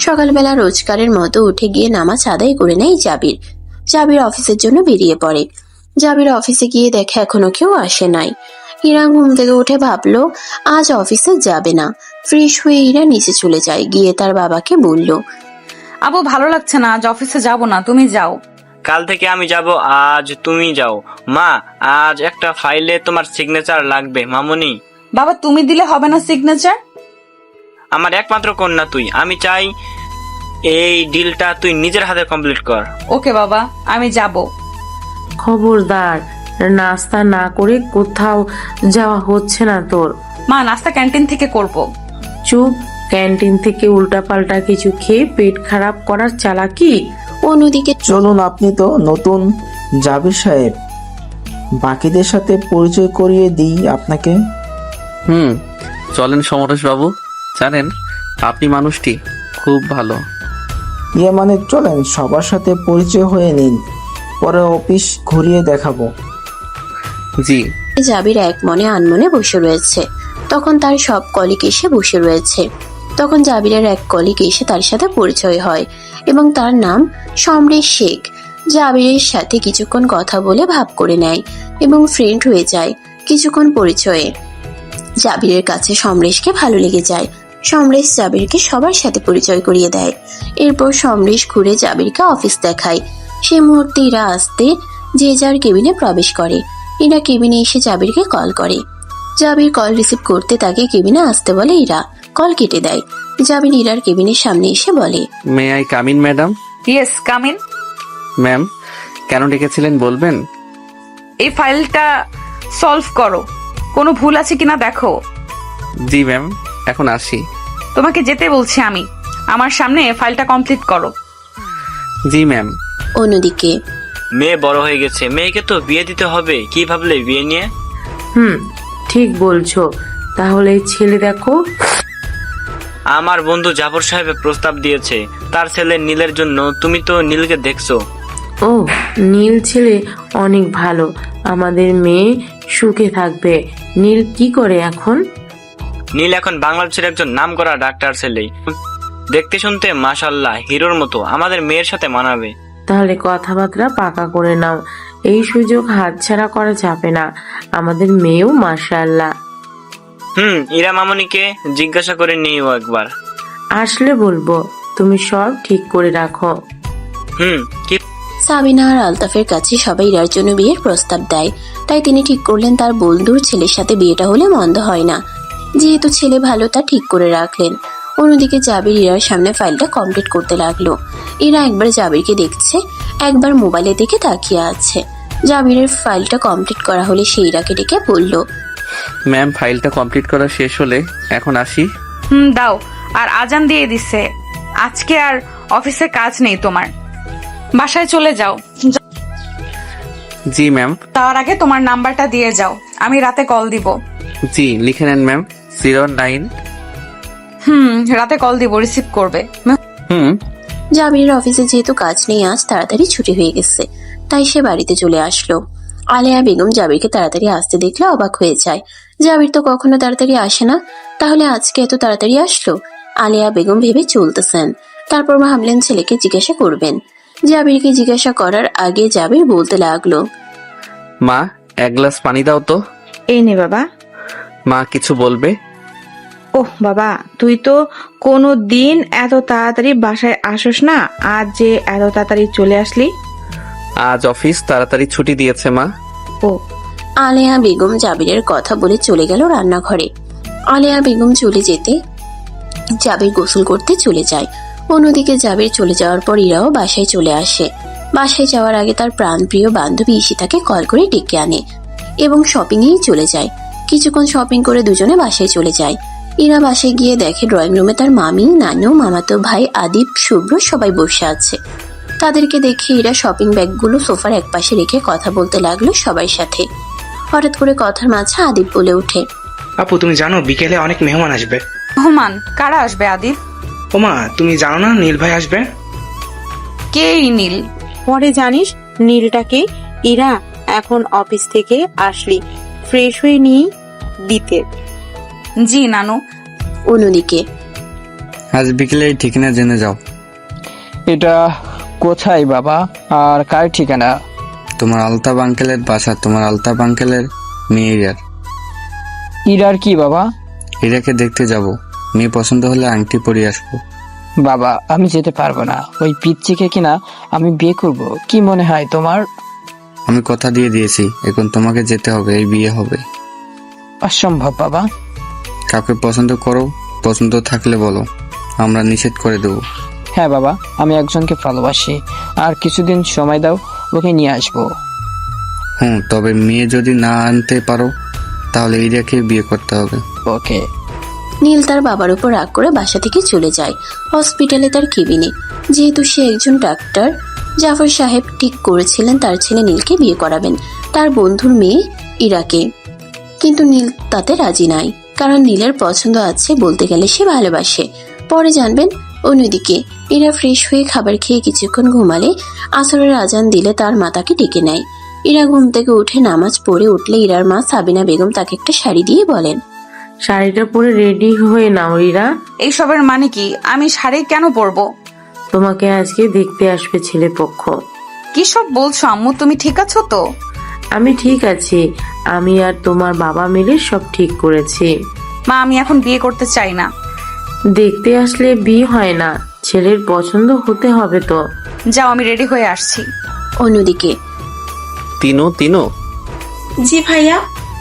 সকালবেলা রোজকারের মতো উঠে গিয়ে নামাজ আদায় করে নেয় জাবির। জাবির অফিসের জন্য বেরিয়ে পড়ে। জাবির অফিসে গিয়ে দেখে এখনো কেউ আসে নাই। ইরা ঘুম থেকে উঠে ভাবলো আজ অফিসে যাবে না। ফ্রেশ হয়ে ইরা নিচে চলে যায়, গিয়ে তার বাবাকে বলল, আবু ভালো লাগছে না, আজ অফিসে যাব না, তুমি যাও। কাল থেকে আমি যাব, আজ তুমি যাও। মা, আজ একটা ফাইলে তোমার সিগনেচার লাগবে মামুনি। বাবা তুমি দিলে হবে না সিগনেচার? আমার একমাত্র কন্যা তুই, আমি চাই এই ডিলটা তুই নিজের হাতে কমপ্লিট কর। ওকে বাবা, আমি যাব। খবরদার, নাস্তা না করে কোথাও যাওয়া হচ্ছে না তোর। মা নাস্তা ক্যান্টিন থেকে করব। চুপ, ক্যান্টিন থেকে উল্টাপাল্টা কিছু খেয়ে পেট খারাপ করার চালাকি। অন্যদিকে চলুন, আপনি তো নতুন জাবির সাহেব, বাকিদের সাথে পরিচয় করিয়ে দিই আপনাকে। চলেন সমরেশ বাবু, জানেন আপনি মানুষটি খুব ভালো। ইয়ে মানে চলেন সবার সাথে পরিচয় হয়ে নিন, পরে অফিস ঘুরিয়ে দেখাবো। জি। জাবির এক মনে আনমনে বসে রয়েছে। তখন তার সব কলিগ এসে বসে রয়েছে। তখন জাবিরের এক কলিগ এসে তার সাথে পরিচয় হয় এবং তার নাম সমরেশ শেখ। জাবিরের সাথে কিছুক্ষণ কথা বলে ভাব করে নেয় এবং ফ্রেন্ড হয়ে যায়। কিছুক্ষণ পরিচয়ে জাবিরের কাছে সমরেশকে ভালো লেগে যায়। সমরেশ জাবিরকে সবার সাথে পরিচয় করিয়ে দেয়। এরপর সমরেশ ঘুরে জাবিরকে অফিস দেখায়। সেই মুহূর্তে ইরা আসতে যে যার কেবিনে প্রবেশ করে। ইরা কেবিনে এসে জাবিরকে কল করে। জাবির কল রিসিভ করতে তাকে কেবিনে আসতে বলে ইরা। কল কেটে দেয়। জাবির ইরার কেবিনের সামনে এসে বলে, may I come in madam? Yes, come in. Ma'am, কেন ডেকেছিলেন বলবেন? এই ফাইলটা সলভ করো, কোনো ভুল আছে কিনা দেখো। জি ম্যাম, এখন আসি। তোমাকে যেতে বলছি আমি, আমার সামনে ফাইলটা কমপ্লিট করো। জি ম্যাম। অন্যদিকে মেয়ে বড় হয়ে গেছে, মেয়েকে তো বিয়ে দিতে হবে। কি ভাবলে বিয়ে নিয়ে? ঠিক বলছো। তাহলে ছেলে দেখো। আমার বন্ধু জাফর সাহেব প্রস্তাব দিয়েছে তার ছেলে নীলের জন্য। তুমি তো নীলকে দেখছো। ও, নীল ছেলে অনেক ভালো, আমাদের মেয়ে সুখে থাকবে। নীল কি করে এখন? নীল এখন বাংলাদেশের একজন নামকরা ডাক্তার ছেলে, দেখতে শুনতে মাশাআল্লাহ হিরোর মতো। আমাদের মেয়ের সাথে মানাবে। তাহলে কথাবার্তা পাকা করে নাও, এই সুযোগ হাতছাড়া করা যাবে না। আমাদের মেয়েও মাশাআল্লাহ। ইরা মামুনিকে জিজ্ঞাসা করে নিও একবার। আসলে বলবো, তুমি সব ঠিক করে রাখো। কি? সাবিনা আর আলতাফের কাছে সবাই ইরার জন্য বিয়ের প্রস্তাব দেয়। তাই তিনি ঠিক করলেন তার বন্ধুর ছেলের সাথে বিয়েটা হলে মন্দ হয় না। যেহেতু ছেলে ভালো, তা ঠিক করে রাখলেন। অন্যদিকে জাবির ইরার সামনে ফাইলটা কমপ্লিট করতে লাগলো। ইরা একবার জাবিরকে দেখছে, একবার মোবাইলে দেখে তাকিয়ে আছে। জাবিরের ফাইলটা কমপ্লিট করা হলে সে ইরাকে ডেকে বলল, ম্যাম, ফাইলটা কমপ্লিট করা শেষ হলে এখন আসি। দাও। আর আজান দিয়ে দিছে, আজকে আর অফিসে কাজ নেই তোমার, বাসায় চলে যাও। জি ম্যাম। তার আগে তোমার নাম্বারটা দিয়ে যাও, আমি রাতে কল দিব। জি, লিখে নেন ম্যাম। 09। রাতে কল দিব, রিসিভ করবে। জাবিরের অফিসে যেহেতু কাজ নেই, আজ তাড়াতাড়ি ছুটি হয়ে গেছে, তাই সে বাড়িতে চলে আসলো। আলেয়া বেগম জাবিরকে তাড়াতাড়ি আসতে দেখলে অবাক হয়ে যায়। জাবির তো কখনো তাড়াতাড়ি আসে না, তাহলে আজকে এত তাড়াতাড়ি আসলো? আলেয়া বেগম ভেবে চলতেছেন। তারপর ভাবলেন ছেলেকে জিজ্ঞাসা করবেন। জাবিরকে জিজ্ঞাসা করার আগে জাবির বলতে লাগলো, মা, এক গ্লাস পানি দাও তো। এই নে বাবা। মা কিছু বলবে? ওহ বাবা, তুই তো কোনো দিন এত তাড়াতাড়ি বাসায় আসোস না, আজ যে এত তাড়াতাড়ি চলে আসলি? আজ অফিস তাড়াতাড়ি ছুটি দিয়েছে মা। ও। আলেয়া বেগম জাবিরের কথা বলে চলে গেল রান্নাঘরে। আলেয়া বেগম চলে যেতে জাবির গোসল করতে চলে যায়। অন্যদিকে জাবির চলে যাওয়ার পর ইরাও বাসায় চলে আসে। বাসায় যাওয়ার আগে তার প্রাণপ্রিয় বান্ধবী ঈশিতাকে কল করে ডেকে আনে এবং শপিংয়েই চলে যায়। কিছুক্ষণ শপিং করে দুজনে বাসায় চলে যায়। ইরা বাসায় গিয়ে দেখে ড্রয়িং রুমে তার মামি, নানু, মামাতো ভাই আদিপ, শুভ্র সবাই বসে আছে। তাদেরকে দেখে ইরা শপিং ব্যাগগুলো সোফার একপাশে রেখে কথা বলতে লাগলো সবার সাথে। হঠাৎ করে কথার মাঝে আদিপ বলে ওঠে, আপু তুমি জানো বিকেলে অনেক মেহমান আসবে। মেহমান? কারা আসবে আদিপ? ওমা, তুমি জানো না নীল ভাই আসবে? কে এই নীল? পরে জানিস নীলটাকে। ইরা, এখন অফিস থেকে আসলি, ফ্রেশ হয়ে নিয়ে দিতে। জি নানু। অন্যদিকে আজ বিকেলে ঠিকানা জেনে যাও। এটা কোথায় বাবা, আর কার ঠিকানা? তোমার আলতাফ আঙ্কেলের বাসা, তোমার আলতাফ আঙ্কেলের মেয়ের। ইরার কি বাবা? হীরাকে দেখতে যাব, মেয়ে পছন্দ হলে আংটি পরিয়ে আসবো। বাবা আমি যেতে পারবো না, ওই পিচ্চিকে কিনা আমি বিয়ে করব। কি মনে হয় তোমার? আমি কথা দিয়ে দিয়েছি, এখন তোমাকে যেতে হবে, এই বিয়ে হবে। অসম্ভব বাবা। কাউকে পছন্দ করো, পছন্দ থাকলে বলো, আমরা নিষেধ করে দেবো। হ্যাঁ বাবা, আমি একজনকে ভালোবাসি, আর কিছুদিন সময় দাও, ওকে নিয়ে আসবো। তবে মেয়ে যদি না আনতে পারো তাহলে হীরাকে বিয়ে করতে হবে। ওকে। নীল তার বাবার উপর রাগ করে বাসা থেকে চলে যায় হসপিটালে তার কেবিনে। যেহেতু সে একজন ডাক্তার, জাফর সাহেব ঠিক করেছিলেন তার ছেলে নীলকে বিয়ে করাবেন তার বন্ধুর মেয়ে ইরাকে। কিন্তু নীল তাতে রাজি নাই, কারণ নীলের পছন্দ আছে, বলতে গেলে সে ভালোবাসে। পরে জানবেন। অন্যদিকে ইরা ফ্রেশ হয়ে খাবার খেয়ে কিছুক্ষণ ঘুমালে আসরের আজান দিলে তার মা তাকে ডেকে নেয়। ইরা ঘুম থেকে উঠে নামাজ পড়ে উঠলে ইরার মা সাবিনা বেগম তাকে একটা শাড়ি দিয়ে বলেন, শাড়িটা পরে রেডি হয়ে নাও ইরা। এইসবের মানে কি? আমি শাড়ি কেন পরবো? তোমাকে আজকে দেখতে আসবে ছেলে পক্ষ। কি সব বলছো আম্মু? তুমি ঠিক আছো তো? আমি ঠিক আছি, আমি আর তোমার বাবা মিলে সব ঠিক করেছি। মা, আমি এখন বিয়ে করতে চাই না। দেখতে আসলে বিয়ে হয় না, ছেলের পছন্দ হতে হবে তো। যাও, আমি রেডি হয়ে আসছি। অন্যদিকে তিনু জি ভাইয়া।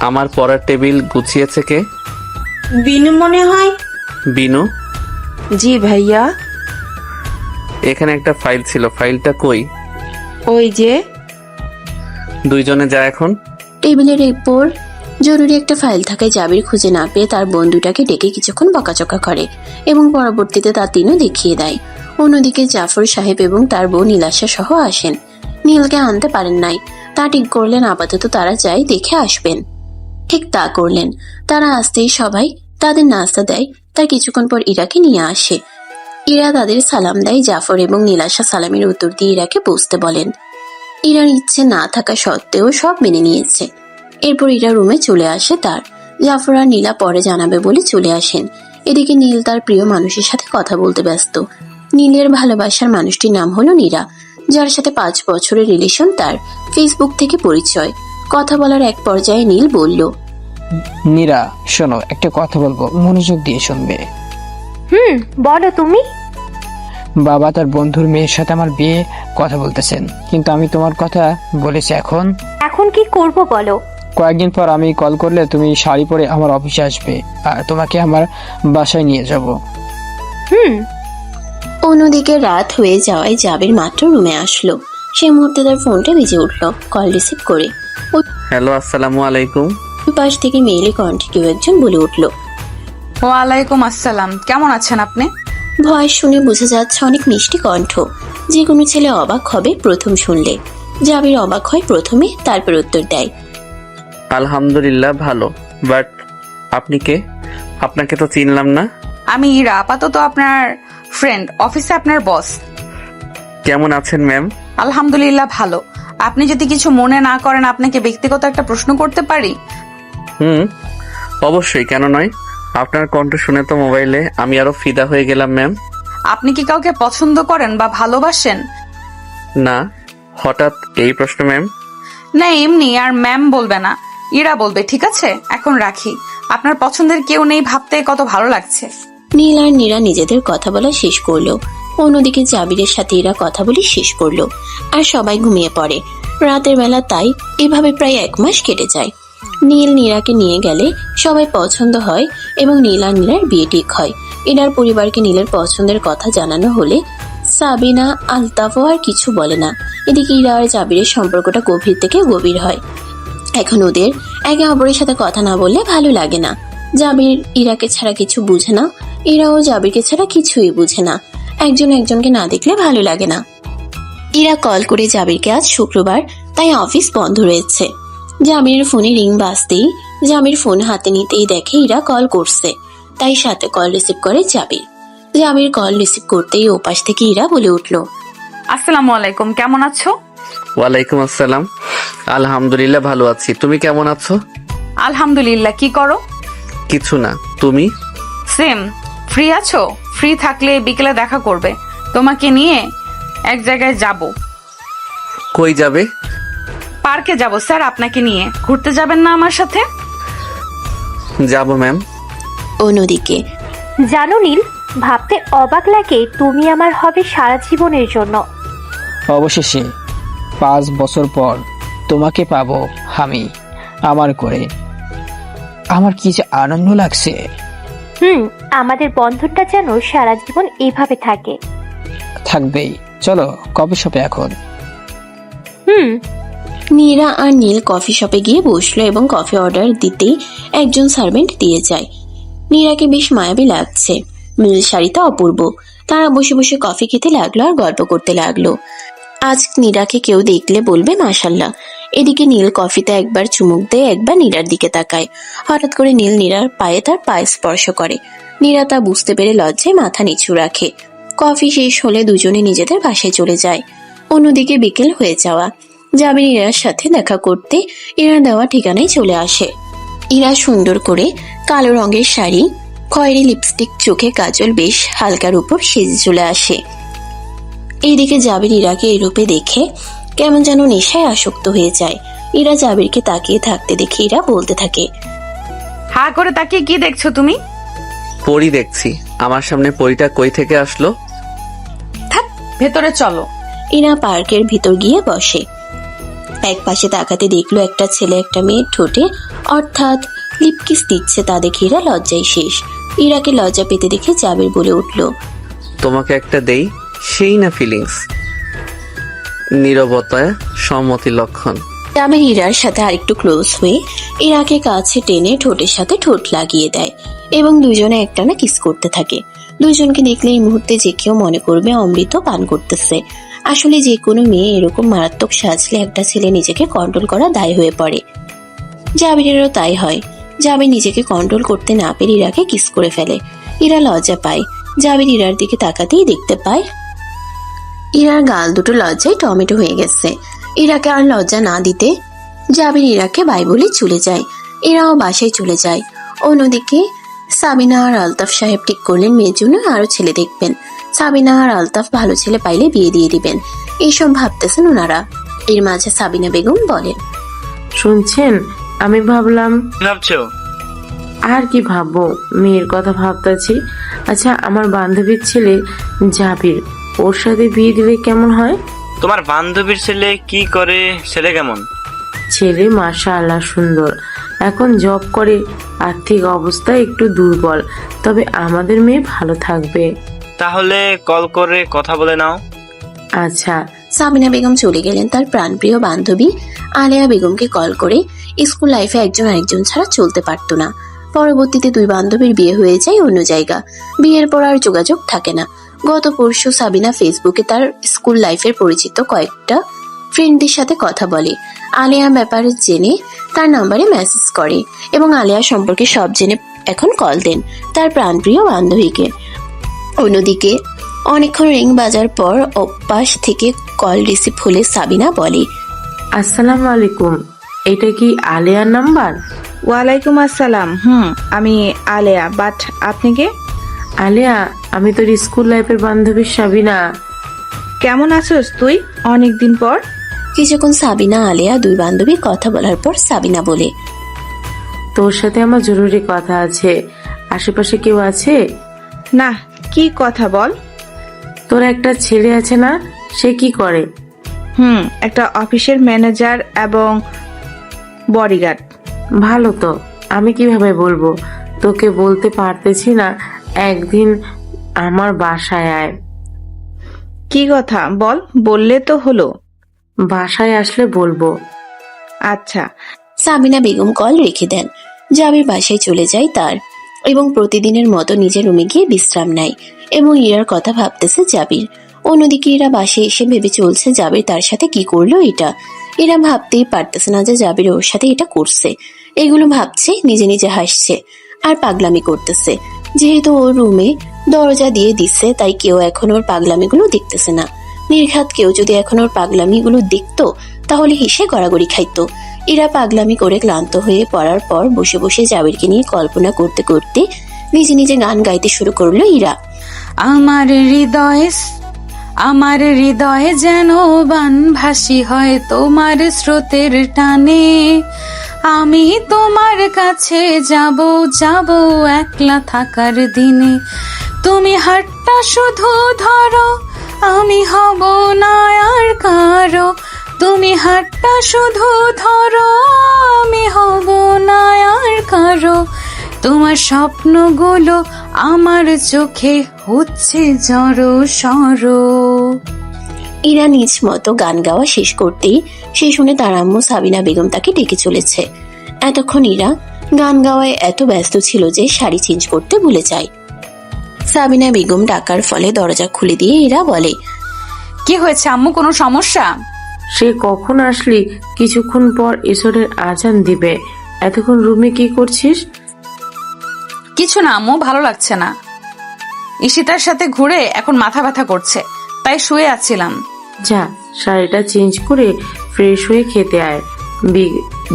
আমার পড়ার টেবিল গুছিয়েছে কে? বিনু মনে হয়। বিনু? জি ভাইয়া। এখানে একটা ফাইল ছিল, ফাইলটা কই? ওই যে। দুইজনে যা এখন। টেবিলের উপর জরুরি একটা ফাইল থাকায় জাবির খুঁজে না পেয়ে তার বন্ধুটাকে ডেকে কিছুক্ষণ বকাচকা করে এবং পরবর্তীতে তা তিনও দেখিয়ে দেয়। অন্যদিকে জাফর সাহেব এবং তার বউ নীলাশা সহ আসেন। নীলকে আনতে পারেন নাই, তা ঠিক করলেন আপাতত তারা যাই দেখে আসবেন। ঠিক তা করলেন। তারা আসতেই সবাই তাদের নাস্তা দেয়। তার কিছুক্ষণ পর ইরাকে নিয়ে আসে। ইরা তাদের সালাম দেয়। জাফর এবং নীলাশা সালামের উত্তর দিয়ে ইরাকে বসতে বলেন। ইরার ইচ্ছে না থাকা সত্ত্বেও সব মেনে নিয়েছে। এরপর ইরা রুমে চলে আসে তার। জাফর আর নীলা পরে জানাবে বলে চলে আসেন। এদিকে নীল তার প্রিয় মানুষের সাথে কথা বলতে ব্যস্ত। নীলের ভালোবাসার মানুষটির নাম হলো নীরা, যার সাথে 5 বছরের রিলেশন তার। ফেসবুক থেকে পরিচয়। কথা বলার এক পর্যায়ে নীল বলল, নীরা শোনো, একটা কথা বলবো, মনোযোগ দিয়ে শুনবে। বলো তুমি। বাবা তার বন্ধুর মেয়ের সাথে আমার বিয়ে কথা বলতেছেন, কিন্তু আমি তোমার কথা বলেছি। এখন কি করব বলো। কয়েকদিন পর আমি কল করলে তুমি শাড়ি পরে আমার অফিসে আসবে, আর তোমাকে আমার বাসায় নিয়ে যাব। অন্যদিকে রাত হয়ে যাওয়ায় জাবির মাত্র রুমে আসলো। সেই মুহূর্তে তার ফোনটা বেজে উঠলো। কল রিসিভ করে হ্যালো, আসসালামু আলাইকুম। পাশ থেকে মেয়েলি কণ্ঠে কেউ একজন বলে উঠলো, ওয়ালাইকুম আসসালাম। কেমন আছেন আপনি? ভয়েস শুনে বোঝা যাচ্ছে অনেক মিষ্টি কণ্ঠ। যে কোনো ছেলে অবাক হবে প্রথম শুনলে। জাবির অবাক হয় প্রথমে, তারপর উত্তর দেয়, আলহামদুলিল্লাহ ভালো, বাট আপনি কে? আপনাকে তো চিনলাম না। আমি ইরা, আপাতত আপনার ফ্রেন্ড, অফিসে আপনার বস। কেমন আছেন ম্যাম? আলহামদুলিল্লাহ ভালো। আপনি যদি কিছু মনে না করেন, আপনাকে ব্যক্তিগত একটা প্রশ্ন করতে পারি? অবশ্যই, কেন নয়। আপনার কণ্ঠ শুনে তো মোবাইলে আমি আরো ফিদা হয়ে গেলাম ম্যাম। আপনি কি কাউকে পছন্দ করেন বা ভালোবাসেন? না, হঠাৎ এই প্রশ্ন ম্যাম? না এমনি, আর ম্যাম বলবে না, ইরা বলবে, ঠিক আছে? এখন রাখি। আপনার পছন্দের কেউ নেই ভাবতে কত ভালো লাগছে। নীল আর নীরা নিজেদের কথা বলা শেষ করলো। অন্যদিকে জাবিরের সাথে ইরা কথা বলে শেষ করলো, আর সবাই ঘুমিয়ে পড়ে। রাতের বেলা তাই এভাবে প্রায় 1 মাস কেটে যায়। নীল নীরাকে নিয়ে গেলে সবাই পছন্দ হয় এবং নীল আর নীরার বিয়ে ঠিক হয়। ইরার পরিবারকে নীলের পছন্দের কথা জানানো হলে সাবিনা আলতাফও আর কিছু বলে না। এদিকে ইরা আর জাবিরের সম্পর্কটা গভীর থেকে গভীর হয়। এখন ওদের একে অপরের সাথে কথা না বললে ভালো লাগে না। জাবির ইরাকে ছাড়া কিছু বুঝে না, ইরাও জাবিরকে ছাড়া কিছুই বুঝে না। একজন একজনকে না দেখলে ভালো লাগে না। ইরা কল করে জাবিরকে আজ শুক্রবার, তাই অফিস বন্ধ রয়েছে। জাবিরের ফোনে রিং বাজতেই জাবির ফোন হাতে নিতেই দেখে ইরা কল করছে, তাই সাথে কল রিসিভ করে জাবির। জাবির কল রিসিভ করতেই ওপাশ থেকে ইরা বলে উঠল, আসসালামু আলাইকুম, কেমন আছো? ওয়ালাইকুম আসসালাম, আলহামদুলিল্লাহ ভালো আছি। তুমি কেমন আছো? আলহামদুলিল্লাহ। কি করো? কিছু না, তুমি? সেম। ফ্রি আছো? ফ্রি থাকলে বিকেলে দেখা করবে, তোমাকে নিয়ে এক জায়গায় যাব। কই যাবে? পার্কে যাব স্যার, আপনাকে নিয়ে। ঘুরতে যাবেন না আমার সাথে? যাব ম্যাম। অন্যদিকে জানো নীল, ভাবতে অবাক লাগে তুমি আমার হবে সারা জীবনের জন্য। অবশেষে 5 বছর পর তোমাকে পাবো আমি আমার করে। আমার কি যে আনন্দ লাগছে। আমাদের বন্ধনটা যেন সারা জীবন এইভাবে থাকে। থাকবেই। চলো কফি শপে এখন। নীরা আর নীল কফি শপে গিয়ে বসলো এবং কফি অর্ডার দিতেই একজন সার্ভেন্ট দিয়ে যায়। নীরাকে বেশ মায়াবী লাগছে, নীল শাড়িটা অপূর্ব। তারা বসে বসে কফি খেতে লাগলো আর গল্প করতে লাগলো। আজ নীরাকে কেউ দেখলে বলবে মাশাল্লাহ। এদিকে নীল কফিতে একবার চুমুক দেয়, একবার নীরার দিকে তাকায়। হঠাৎ করে নীল নীরার পায়ে তার পায়ে স্পর্শ করে। নীরা তা বুঝতে পেরে লজ্জায় মাথা নিচু রাখে। কফি শেষ হলে দুজনে নিজেদের বাসায় চলে যায়। অন্যদিকে বিকেল হয়ে যাওয়া, জাবির ইরার সাথে দেখা করতে ইরার দেওয়া ঠিকানায় চলে আসে। ইরা সুন্দর করে কালো রঙের শাড়ি, খয়েরি লিপস্টিক, চোখে কাজল বেশ হালকার উপর সেজে চলে আসে। এইদিকে জাবির ইরাকে এই রূপে দেখে কেমন যেন নেশায় আসক্ত হয়ে যায়। ইরা জাবিরকে তাকিয়ে থাকতে দেখে ইরা বলতে থাকে, হা করে তাকিয়ে কি দেখছো তুমি? পরি দেখছি। আমার সামনে পরিটা কই থেকে আসলো? থাক, ভেতরে চলো। ইরা পার্কের ভিতর গিয়ে বসে। এক পাশে তাকাতে দেখলো একটা ছেলে একটা মেয়ের ঠোঁটে অর্থাৎ লিপকিস দিচ্ছে। তা দেখে ইরা লজ্জায় শেষ। ইরাকে লজ্জা পেতে দেখে জাবির বলে উঠল, তোমাকে একটা দেই, সেই না ফিলিংস। নীরবতায় সম্মতি লক্ষণ। জাবির ইরার সাথে আরেকটু ক্লোজ হয়ে ইরাকে কাছে টেনে ঠোঁটের সাথে ঠোঁট লাগিয়ে দেয় এবং দুজনে একটানা কিস করতে থাকে। দুজনকে দেখলে এই মুহূর্তে যে কেউ মনে করবে অমৃত পান করতেছে। আসলে যে কোনো মেয়ে এরকম মারাত্মক সাজলে একটা ছেলে নিজেকে কন্ট্রোল করা দায় হয়ে পড়ে। জাবিরেরও তাই হয়। জাবির নিজেকে কন্ট্রোল করতে না পেরে ইরাকে কিস করে ফেলে। ইরা লজ্জা পায়। জাবির ইরার দিকে তাকাতেই দেখতে পায় ইরার গাল দুটো লজ্জায় টমেটো হয়ে গেছে। ইরাকে আর লজ্জা না দিতে জাবির ইরাকে বাই বলে চলে যায়। ইরাও বাসায় চলে যায়। অন্যদিকে সাবিনা আর আলতাফ সাহেব ঠিক করলেন মেয়ের জন্য আরো ছেলে দেখবেন। সাবিনা আর আলতাফ ভালো ছেলে পাইলে বিয়ে দিয়ে দিবেন, এইসব ভাবতেছেন ওনারা। এর মাঝে সাবিনা বেগম বলেন, শুনছেন, আমি ভাবলাম। ভাবছো? আর কি ভাববো, মেয়ের কথা ভাবতেছি। আচ্ছা, আমার বান্ধবীর ছেলে জাবির, ওর সাথে বিয়ে দিলে কেমন হয়? তোমার বান্ধবীর ছেলে কি করে? ছেলে কেমন? ছেলে মাশাআল্লাহ সুন্দর, এখন জব করে, আর্থিক অবস্থা একটু দুর্বল, তবে আমাদের মেয়ে ভালো থাকবে। তাহলে কল করে কথা বলে নাও। আচ্ছা। সাবিনা বেগম চলে গেলেন তার প্রাণপ্রিয় বান্ধবী আলেয়া বেগমকে কল করে। স্কুল লাইফে একজন আরেকজন ছাড়া চলতে পারতো না। পরবর্তীতে দুই বান্ধবীর বিয়ে হয়ে যায় অন্য জায়গা। বিয়ের পর আর যোগাযোগ থাকে না। গত পরশু সাবিনা ফেসবুকে তার স্কুল লাইফের পরিচিত কয়েকটা ফ্রেন্ডদের সাথে কথা বলে। আলেয়া ব্যাপারে জেনে তার নাম্বারে মেসেজ করে এবং আলেয়া সম্পর্কে সব জেনে এখন কল দেন তার প্রাণপ্রিয় বান্ধবীকে। অন্যদিকে অনেকক্ষণ রিং বাজার পর অপাশ থেকে কল রিসিভ হলে সাবিনা বলে, আসসালামু আলাইকুম, এটা কি আলেয়ার নাম্বার? ওয়ালাইকুম আসসালাম। আমি আলেয়া, বাট আপনি কে? আলেয়া, আমি তোর স্কুল লাইফের বান্ধবী সাবিনা। কেমন আছোস তুই অনেকদিন পর? কিছুক্ষণ সাবিনা আলেয়া দুই বান্ধবী কথা বলার পর সাবিনা বলে, তোর সাথে আমার জরুরি কথা আছে। আশেপাশে কেউ আছে? না, কি কথা বল। তোর একটা ছেলে আছে না, সে কি করে? একটা অফিসের ম্যানেজার এবং বডিগার্ড। ভালো তো, আমি কিভাবে বলবো, তোকে বলতে পারতেছি না। একদিন আমার বাসায় আয়। কি কথা বল, বললে তো হলো। বাসায় আসলে বলবো। আচ্ছা। সাবিনা বেগম কল রেখে দেন। জাবির বাসায় চলে যায় তার এবং প্রতিদিনের মতো নিজের রুমে গিয়ে বিশ্রাম নেয় এবং ইরার কথা ভাবতেছে জাবির। অন্যদিকে ইরা বাসায় এসে ভেবে চলছে জাবির তার সাথে কি করলো এটা। এরা ভাবতেই পারতেছে না যে জাবির ওর সাথে এটা করছে। এগুলো ভাবছে, নিজে নিজে হাসছে আর পাগলামি করতেছে। যেহেতু ওর রুমে দরজা দিয়ে দিচ্ছে, তাই কেউ এখন ওর পাগলামিগুলো দেখতেছে না। নির্ঘাত কেউ যদি এখন ওর পাগলামিগুলো দেখতো তাহলে হেসে গড়াগড়ি খাইতো। ইরা পাগলামি করে ক্লান্ত হয়ে পড়ার পর বসে বসে জাবিরকে নিয়ে কল্পনা করতে করতে নিজে নিজে গান গাইতে শুরু করলো ইরা। আমার হৃদয়ে যেন বান ভাসি হয় তোমার স্রোতের টানে, আমি তোমার কাছে যাব যাব একলা থাকার দিনে, তুমি হাতটা শুধু ধরো, আমি হব না আর কারো, তুমি হাতটা শুধু ধরো, আমি হব না আর কারো, তোমার স্বপ্নগুলো আমার চোখে হচ্ছে জড়ো সরো। ইরা নিজ মতো গান গাওয়া শেষ করতেই সে শুনে তার আম্মু সাবিনা বেগম তাকে ডেকে চলেছে। এতক্ষণ ইরা গান গাওয়ায় এত ব্যস্ত ছিল যে শাড়ি চেঞ্জ করতে ভুলে যায়। সাবিনা বেগম ডাকার ফলে দরজা খুলে দিয়ে ইরা বলে, কি হয়েছে আম্মু, কোনো সমস্যা? সে কখন আসলি? কিছুক্ষণ পর এসরের আজান দিবে। এতক্ষণ রুমে কি করছিস? কিছু না আম্মু, ভালো লাগছে না। ঈশিতার সাথে ঘুরে এখন মাথা ব্যথা করছে, তাই শুয়ে আছিলাম। যা, শাড়িটা চেঞ্জ করে ফ্রেশ হয়ে খেতে আয়।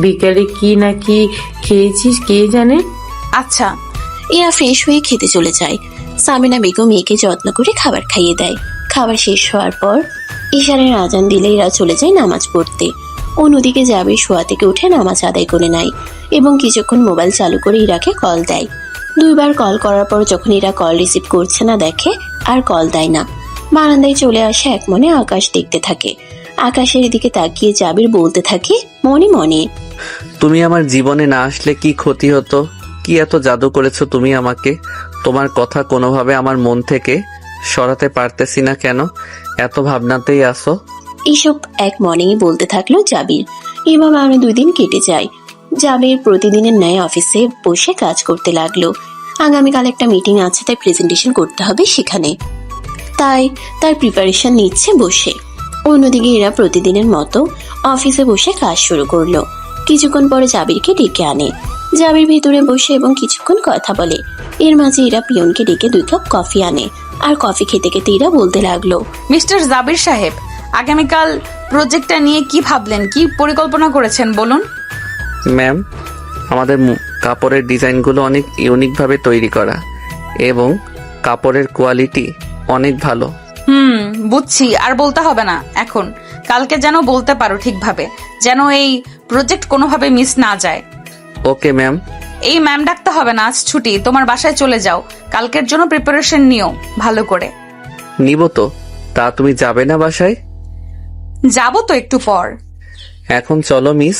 বিকালে কি না কি খেয়েছিস কে জানে। আচ্ছা। ইরা ফ্রেশ হয়ে খেতে চলে যায়। সাবিনা বেগম মেয়েকে যত্ন করে খাবার খাইয়ে দেয়। খাবার শেষ হওয়ার পর ইশারের আজান দিলে ইরা চলে যায় নামাজ পড়তে। অন্যদিকে যাবে শোয়া থেকে উঠে নামাজ আদায় করে নেয় এবং কিছুক্ষণ মোবাইল চালু করে ইরাকে কল দেয়। 2 বার কল করার পর যখন ইরা কল রিসিভ করছে না দেখে আর কল দেয় না। বারান্দায় চলে আসে এক মনে আকাশ দেখতে থাকে। আকাশের দিকে তাকিয়ে জাবির বলতে থাকে মনে মনে, তুমি আমার জীবনে না আসলে কি ক্ষতি হতো? কি এত জাদু করেছো তুমি আমাকে? তোমার কথা কোনোভাবে আমার মন থেকে সরাতে পারতেছি না কেন? এত ভাবনাতেই আসো। এইসব এক মনেই বলতে থাকলো জাবির। এভাবে আরো 2 দিন কেটে যায়। জাবির প্রতিদিনের ন্যায় অফিসে বসে কাজ করতে লাগলো। আগামীকাল একটা মিটিং আছে, তাই প্রেজেন্টেশন করতে হবে সেখানে, তাই তার প্রিপারেশন নিচ্ছে বসে। অন্যদিকে এরা প্রতিদিনের মতো অফিসে বসে কাজ শুরু করলো। কিছুক্ষণ পরে জাবিরকে ডেকে আনে। জাবির ভিতরে বসে এবং কিছুক্ষণ কথা বলে। এর মাঝে এরা পিয়নকে ডেকে 2 কাপ কফি আনে। আর কফি খেতে খেতে এরা বলতে লাগলো, মিস্টার জাবির সাহেব, আগামীকাল প্রজেক্টটা নিয়ে কি ভাবলেন, কি পরিকল্পনা করেছেন বলুন। ম্যাম, আমাদের কাপড়ের ডিজাইনগুলো অনেক ইউনিকভাবে তৈরি করা এবং কাপড়ের কোয়ালিটি অনেক ভালো। বুঝছি, আর বলতে হবে না এখন। কালকে যেন বলতে পারো ঠিকভাবে, যেন এই প্রজেক্ট কোনোভাবে মিস না যায়। Okay ma'am. এই ম্যাম ডাকতে হবে না, আজ ছুটি, তোমার বাসায় চলে যাও। কালকের জন্য প্রিপারেশন নিও ভালো করে। নিব তো। তা তুমি যাবে না বাসায়? যাবো তো একটু পর। এখন চলো মিস।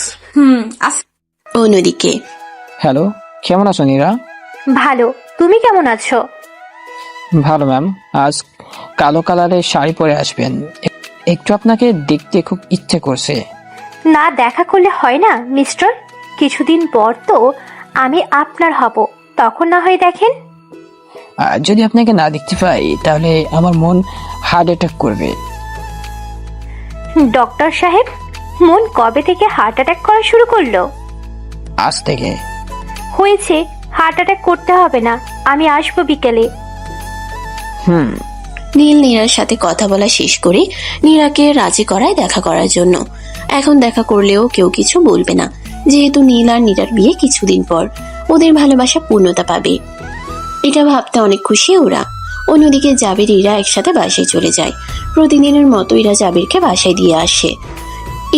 অন্যদিকে, হ্যালো, কেমন আছো নীরা? ভালো, তুমি কেমন আছো? ভালো ম্যাম। আজ কালো কালারের শাড়ি পরে আসবেন, একটু আপনাকে দেখতে খুব ইচ্ছে করছে। না দেখা করলে হয় না মিস্টার? কিছুদিন পর তো আমি আপনার হব, তখন না হয় দেখেন। আর যদি আপনাকে না দেখতে পাই তাহলে আমার মন হার্ট অ্যাটাক করবে। ডক্টর সাহেব, মন কবে থেকে হার্ট অ্যাটাক করা শুরু করলো? আজ থেকে। হয়েছে, হার্ট অ্যাটাক করতে হবে না, আমি আসবো বিকেলে। নীল নীরার সাথে কথা বলা শেষ করে নীরাকে রাজি করায় দেখা করার জন্য। এখন দেখা করলেও কেউ কিছু বলবে না, যেহেতু নীল আর নীরার বিয়ে কিছুদিন পর। ওদের ভালোবাসা পূর্ণতা পাবে, এটা ভাবতে অনেক খুশি ওরা। অন্যদিকে জাবির ইরা একসাথে বাসায় চলে যায়। প্রতিদিনের মতো ইরা জাবিরকে বাসায় দিয়ে আসে।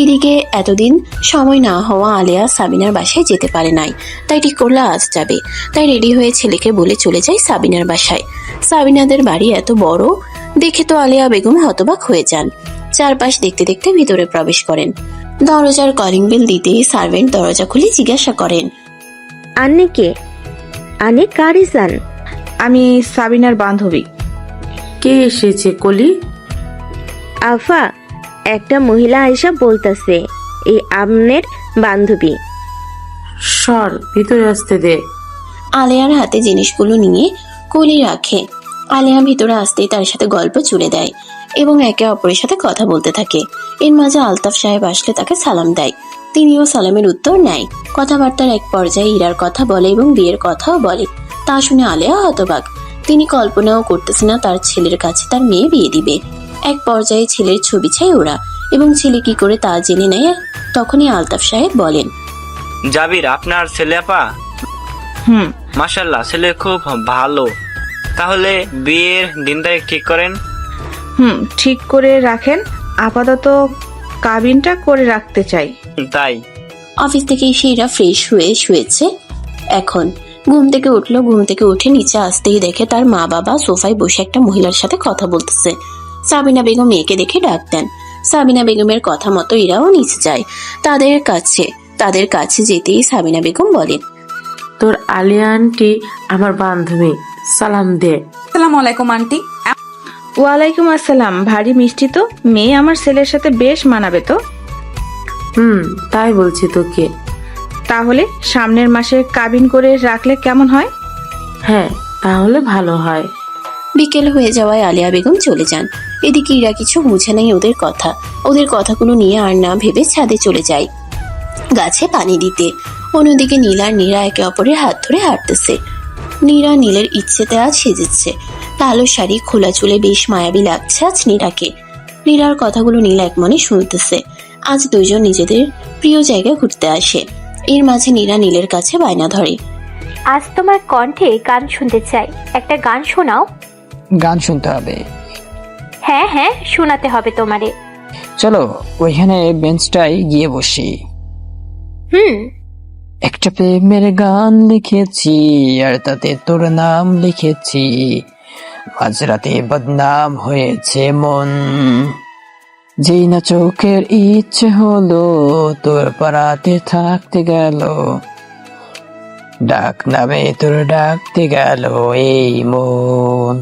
এদিকে এতদিন সময় না হওয়া আলেয়া সাবিনার বাসায় যেতে পারে নাই, তাই ঠিক করলো আজ যাবে। তাই রেডি হয়ে ছেলেকে বলে চলে যায় সাবিনার বাসায়। সাবিনাদের বাড়ি এত বড় দেখে তো আলেয়া বেগম হতবাক হয়ে যান। চারপাশ দেখতে দেখতে ভিতরে প্রবেশ করেন। দরজার কলিং বেল দিতে সার্ভেন্ট দরজা খুলে জিজ্ঞাসা করেন, আন্নে কে? আনে কারিসান? আমি সাবিনার বান্ধবী। কে এসেছে কলি? আফা, একটা মহিলা আয়েশা বলতাছে এই আমনের বান্ধবী। সর, ভিতরে আসতে দে। আলেয়ার হাতে জিনিসগুলো নিয়ে কলি রাখে। আলেয়া ভিতরে আসতেই তার সাথে গল্প জুড়ে দেয় এবং একে অপরের সাথে কথা বলতে থাকে। এর মাঝে আলতাফ সাহেব আসলে তাকে সালাম দেয়। তিনিও সালামের উত্তর নেয়। কথাবার্তার এক পর্যায়ে ইরার কথা বলে এবং বিয়ের কথাও বলে। তা শুনে আলেয়া হতবাক। তিনি কল্পনাও করতেছে না তার ছেলের কাছে তার মেয়ে বিয়ে দিবে। এক পর্যায়ে ছেলের ছবি চাই ওরা এবং ছেলে কি করে তা জেনে নেয়। তখনই আলতাফ সাহেব বলেন, জাবির আপনার ছেলে আপা? মাশাআল্লাহ, ছেলে খুব ভালো। তাহলে বিয়ের দিন তারিখ ঠিক করেন। ঠিক করে রাখেন। আপাতত কাবিনটা করে রাখতে চাই। তাই অফিস থেকে এসে এরা ফ্রেশ হয়ে শুয়েছে। এখন ঘুম থেকে উঠলো, ঘুম থেকে উঠে নিচে আসতেই দেখে তার মা বাবা সোফায় বসে একটা মহিলার সাথে কথা বলতেছে। সাবিনা বেগম মেয়েকে দেখে ডাক দেন। সাবিনা বেগমের কথা মতো এরাও নিচে যায় তাদের কাছে যেতেই সাবিনা বেগম বলেন, তোর আলিয়া আন্টি আমার বান্ধবী, সালাম দে। আসসালামু আলাইকুম আন্টি। ওয়ালাইকুম আসসালাম। ভারী মিষ্টি তো, মেয়ে আমার ছেলের সাথে বেশ মানাবে তো। তাই বলছি তোকে। তাহলে সামনের মাসে কাবিন করে রাখলে কেমন হয়? হ্যাঁ, তাহলে ভালো হয়। বিকেল হয়ে যাওয়ায় আলিয়া বেগম চলে যান। এদিকে ইরা কিছু বুঝে নেই ওদের কথাগুলো নিয়ে আর না ভেবে ছাদে চলে যায় গাছে পানি দিতে। অন্যদিকে নীল আর নীরা একে অপরের হাত ধরে হাঁটতেছে। নীরা নীলের ইচ্ছেতে আজ সেজেছে। কালো শাড়ি, খোলা চুলে বেশ মায়াবী লাগছে আজ নীরাকে। নীরার কথাগুলো নীল এক মনে শুনতেছে। আজ দুজন নিজেদের প্রিয় জায়গায় ঘুরতে আসে। এর মাঝে নীরা নীলের কাছে বায়না ধরে, আজ তোমার কণ্ঠে গান শুনতে চাই, একটা গান শোনাও। গান শুনতে হবে? হ্যাঁ হ্যাঁ, শোনাতে হবে তোমারে। চলো ওইখানে বেঞ্চটায় গিয়ে বসি। একটা প্রেমের গান লিখেছি আর তাতে তোর নাম লিখেছি, মাঝরাতে বদনাম হয়েছে মন, যেই না চোখের ইচ্ছে হলো তোর পাড়াতে থাকতে গেল, ডাক নামে তোর ডাকতে গেল এই মন।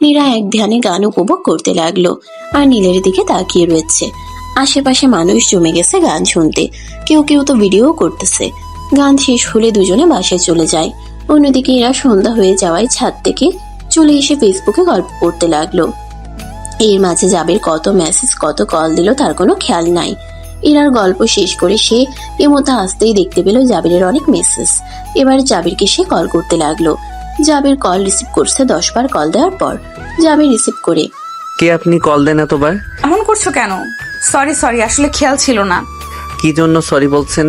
নীরা এক ধ্যানে গান উপভোগ করতে লাগলো আর নীলের দিকে তাকিয়ে রয়েছে। আশেপাশে মানুষ জমে গেছে গান শুনতে, কেউ কেউ তো ভিডিও করতেছে। গান শেষ হলে দুজনে বাসায় চলে যায়। অন্যদিকে এরা সন্ধ্যা হয়ে যাওয়ায় ছাদ থেকে চলে এসে ফেসবুকে গল্প করতে লাগলো। এর মাঝে জাবির কত মেসেজ কত কল দিল তার কোনো খেয়াল নাই। এরার গল্প শেষ করে সে এমতো আসতেই দেখতে পেল জাবিরের অনেক মেসেজ। এবার জাবিরকে সে কল করতে লাগলো। জাবির কল রিসিভ করছে 10 বার কল দেওয়ার পর। জাবির রিসিভ করে, কে আপনি? কল দেন এতবার? এমন করছো কেন? সরি আসলে খেয়াল ছিল না। কি জন্য সরি বলছেন?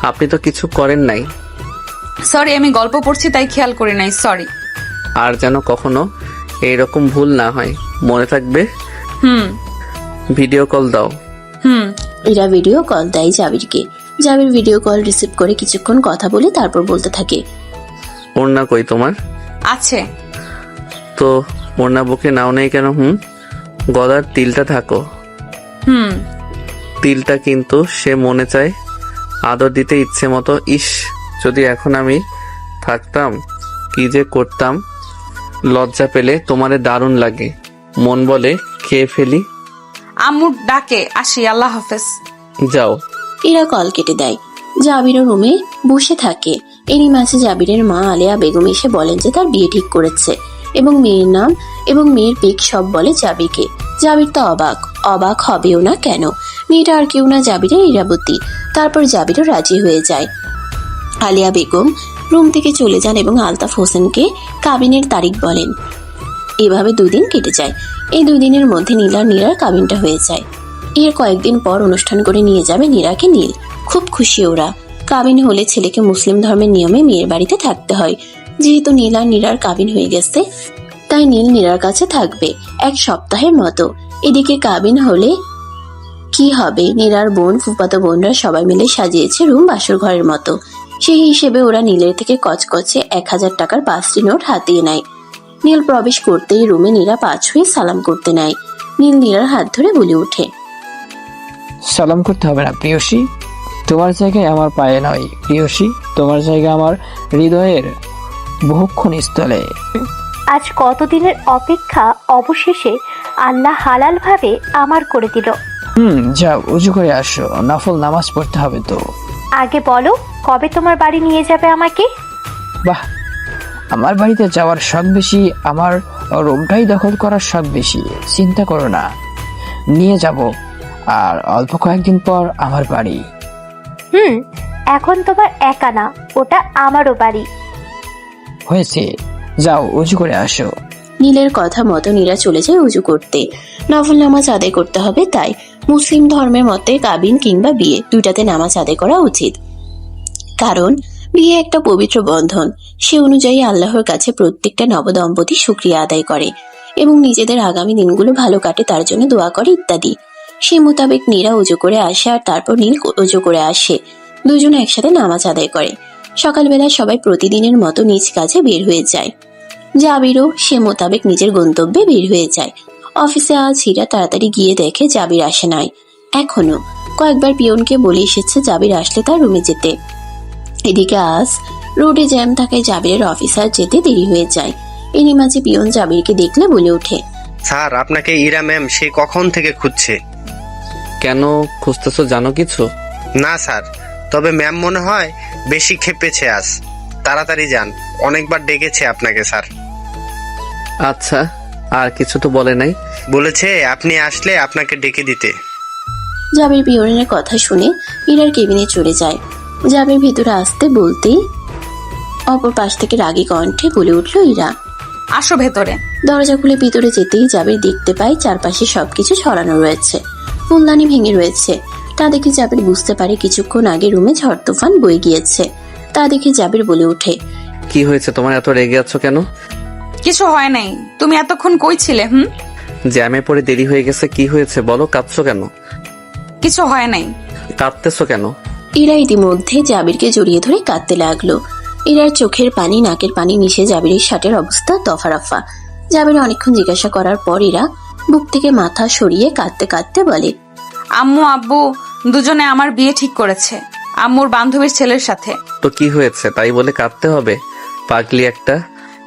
আপনি তো কিছু করেন নাই। সরি, আমি গল্প পড়ছি তাই খেয়াল করি নাই, সরি। আর যেন কখনো এইরকম ভুল না হয়, মনে থাকবে। ভিডিও কল দাও। এরা ভিডিও কল দেয় জাবিরকে। জাবির ভিডিও কল রিসিভ করে কিছুক্ষণ কথা বলে তারপর বলতে থাকে, ওড়না কই তোমার? আছে তো ওড়না বুকে নাও নেই কেন? গলার তিলটা থাকো। তিলটা কিন্তু সে মনে চায় আদর দিতে ইচ্ছে মতো। ইস, যদি এখন আমি থাকতাম কি যে করতাম। লজ্জা পেলে তোমারে দারুণ লাগে, মন বলে খেয়ে ফেলি। আম্মু ডাকে, আসি, আল্লাহ হাফেজ। যাও। এরা কল কেটে দেয়। জাবিরও রুমে বসে থাকে। এরই মাঝে জাবিরের মা আলিয়া বেগম এসে বলেন যে তার বিয়ে ঠিক করেছে এবং মেয়ের নাম এবং মেয়ের পিক সব বলে জাবিরকে। জাবির তো অবাক হবেও না কেন, মেয়েটা আর কেউ না জাবিরের ইরাবতী। তারপর জাবিরও রাজি হয়ে যায়। আলিয়া বেগম রুম থেকে চলে যান এবং আলতাফ হোসেনকে কাবিনের তারিখ বলেন। এভাবে 2 দিন কেটে যায়। এই 2 দিনের মধ্যে নীল আর নীরার কাবিনটা হয়ে যায়। এর কয়েকদিন পর অনুষ্ঠান করে নিয়ে যাবে নীরাকে নীল। খুব খুশি ওরা। কাবিন হলে ছেলেকে মুসলিম ধর্মের নিয়মে মেয়ের বাড়িতে থাকতে হয়। যেহেতু নীল আর নীরার কাবিন হয়ে গেছে তাই নীল নীরার কাছে থাকবে 1 সপ্তাহের মতো। এদিকে কাবিন হলে কি হবে, নীরার বোন ফুফাতো বোনরা সবাই মিলে সাজিয়েছে রুম বাসর ঘরের মতো। সেই হিসেবে ওরা নীলের থেকে কচকচে 1000 টাকার 5টি নোট হাতিয়ে নেয়। নীল প্রবেশ করতেই রুমে নীরা পাঁচ হয়ে সালাম করতে নেয়। নীল নীরার হাত ধরে বলে ওঠে, সালাম করতে হবে না প্রিয়সী, তোমার জায়গায় আমার পায়ে নয় প্রিয়সী, তোমার জায়গা আমার হৃদয়ের বহুক্ষণ স্থলে। আজ কতদিনের অপেক্ষা অবশেষে আল্লাহ হালাল ভাবে আমার করে দিল। যাও উজু করে আসো, নফল নামাজ পড়তে হবে তো। আগে বলো, কবে তোমার বাড়ি নিয়ে যাবে আমাকে? বাহ, আমার বাড়িতে যাওয়ার শখ বেশি, আমার রুমটাই দখল করার শখ বেশি। চিন্তা করো না, নিয়ে যাব। আর অল্প কয়েকদিন পর আমার বাড়ি। এখন তোমার একা না, ওটা আমারও বাড়ি। হয়েছে, যাও উজু করে আসো। নীলের কথা মতো নীরা চলে যায় উজু করতে। নফল নামাজ আদায় করতে হবে, তাই মুসলিম ধর্মের মতে কাবিন কিংবা বিয়ে দুইটাতে নামাজ আদায় করা উচিত। কারণ বিয়ে একটা পবিত্র বন্ধন। সে অনুযায়ী আল্লাহর কাছে প্রত্যেকটা নবদম্পতি শুকরিয়া আদায় করে এবং নিজেদের আগামী দিনগুলো ভালো কাটে তার জন্য দোয়া করে ইত্যাদি। সে মোতাবেক নীরা উজু করে আসে আর তারপর নীল উজু করে আসে। দুজনে একসাথে নামাজ আদায় করে। সকালবেলা সবাই প্রতিদিনের মতো নিজ কাজে বের হয়ে যায়। জাবিরও সে মোতাবেক নিজের গন্তব্যে বের হয়ে যায়। অফিসে আজ হীরা তাড়াতাড়ি গিয়ে দেখে জাবির আসে নাই এখনো। কয়েকবার পিয়নকে বলে এসেছে জাবির আসলে তার রুমে যেতে। এদিকে আজ রোডে জ্যাম থাকায় জাবিরের অফিসার যেতে দেরি হয়ে যায়। এরই মাঝে পিয়ন জাবিরকে দেখলে বলে ওঠে, স্যার আপনাকে ইরা ম্যাম সে কখন থেকে খুঁজছে। কেন খুঁজতেছো জানো কিছু? না স্যার, তবে ম্যাম মনে হয় বেশি খেপেছে আজ। তাড়াতাড়ি যান, অনেকবার ডেকেছে আপনাকে স্যার। আচ্ছা, আর কিছু তো বলে নাই? বলেছে আপনি আসলে আপনাকে ডেকে দিতে। জাবির পিয়নের কথা শুনে ইরার কেবিনে চলে যায়। জাবির ভিতরে আসতে বলতেই অপর পাশ থেকে রাগী কণ্ঠে বলে উঠল ইরা, আসো ভেতরে। দরজা খুলে ভিতরে যেতেই জাবির দেখতে পায় চারপাশে সবকিছু ছড়ানো রয়েছে, ফুলদানি ভেঙে রয়েছে। তা দেখে জাবির বুঝতে পারে কিছুক্ষণ আগে রুমে ঝড় তুফান বয়ে গিয়েছে। তা দেখে জাবির বলে ওঠে, কি হয়েছে তোমার, এত রেগে আছো কেন? কিছু হয় নাই, তুমি এতক্ষণ কই ছিলে? জ্যামে পড়ে দেরি হয়ে গেছে, কি হয়েছে বলো, কাঁদছো কেন? কিছু হয় নাই। কাঁদতেছো কেন? ইরা ইতিমধ্যে জাবিরকে জড়িয়ে ধরে কাঁদতে লাগলো। ইরার চোখের পানি নাকের পানি মিশে জাবিরের শার্টের অবস্থা দফারফা। জাবির অনেকক্ষণ জিজ্ঞাসা করার পর ইরা বুক থেকে মাথা সরিয়ে কাঁদতে কাঁদতে বলে, আম্মু আব্বু দুজনে আমার বিয়ে ঠিক করেছে আম্মুর বান্ধবীর ছেলের সাথে। তো কি হয়েছে তাই বলে কাঁদতে হবে? পাগলি একটা।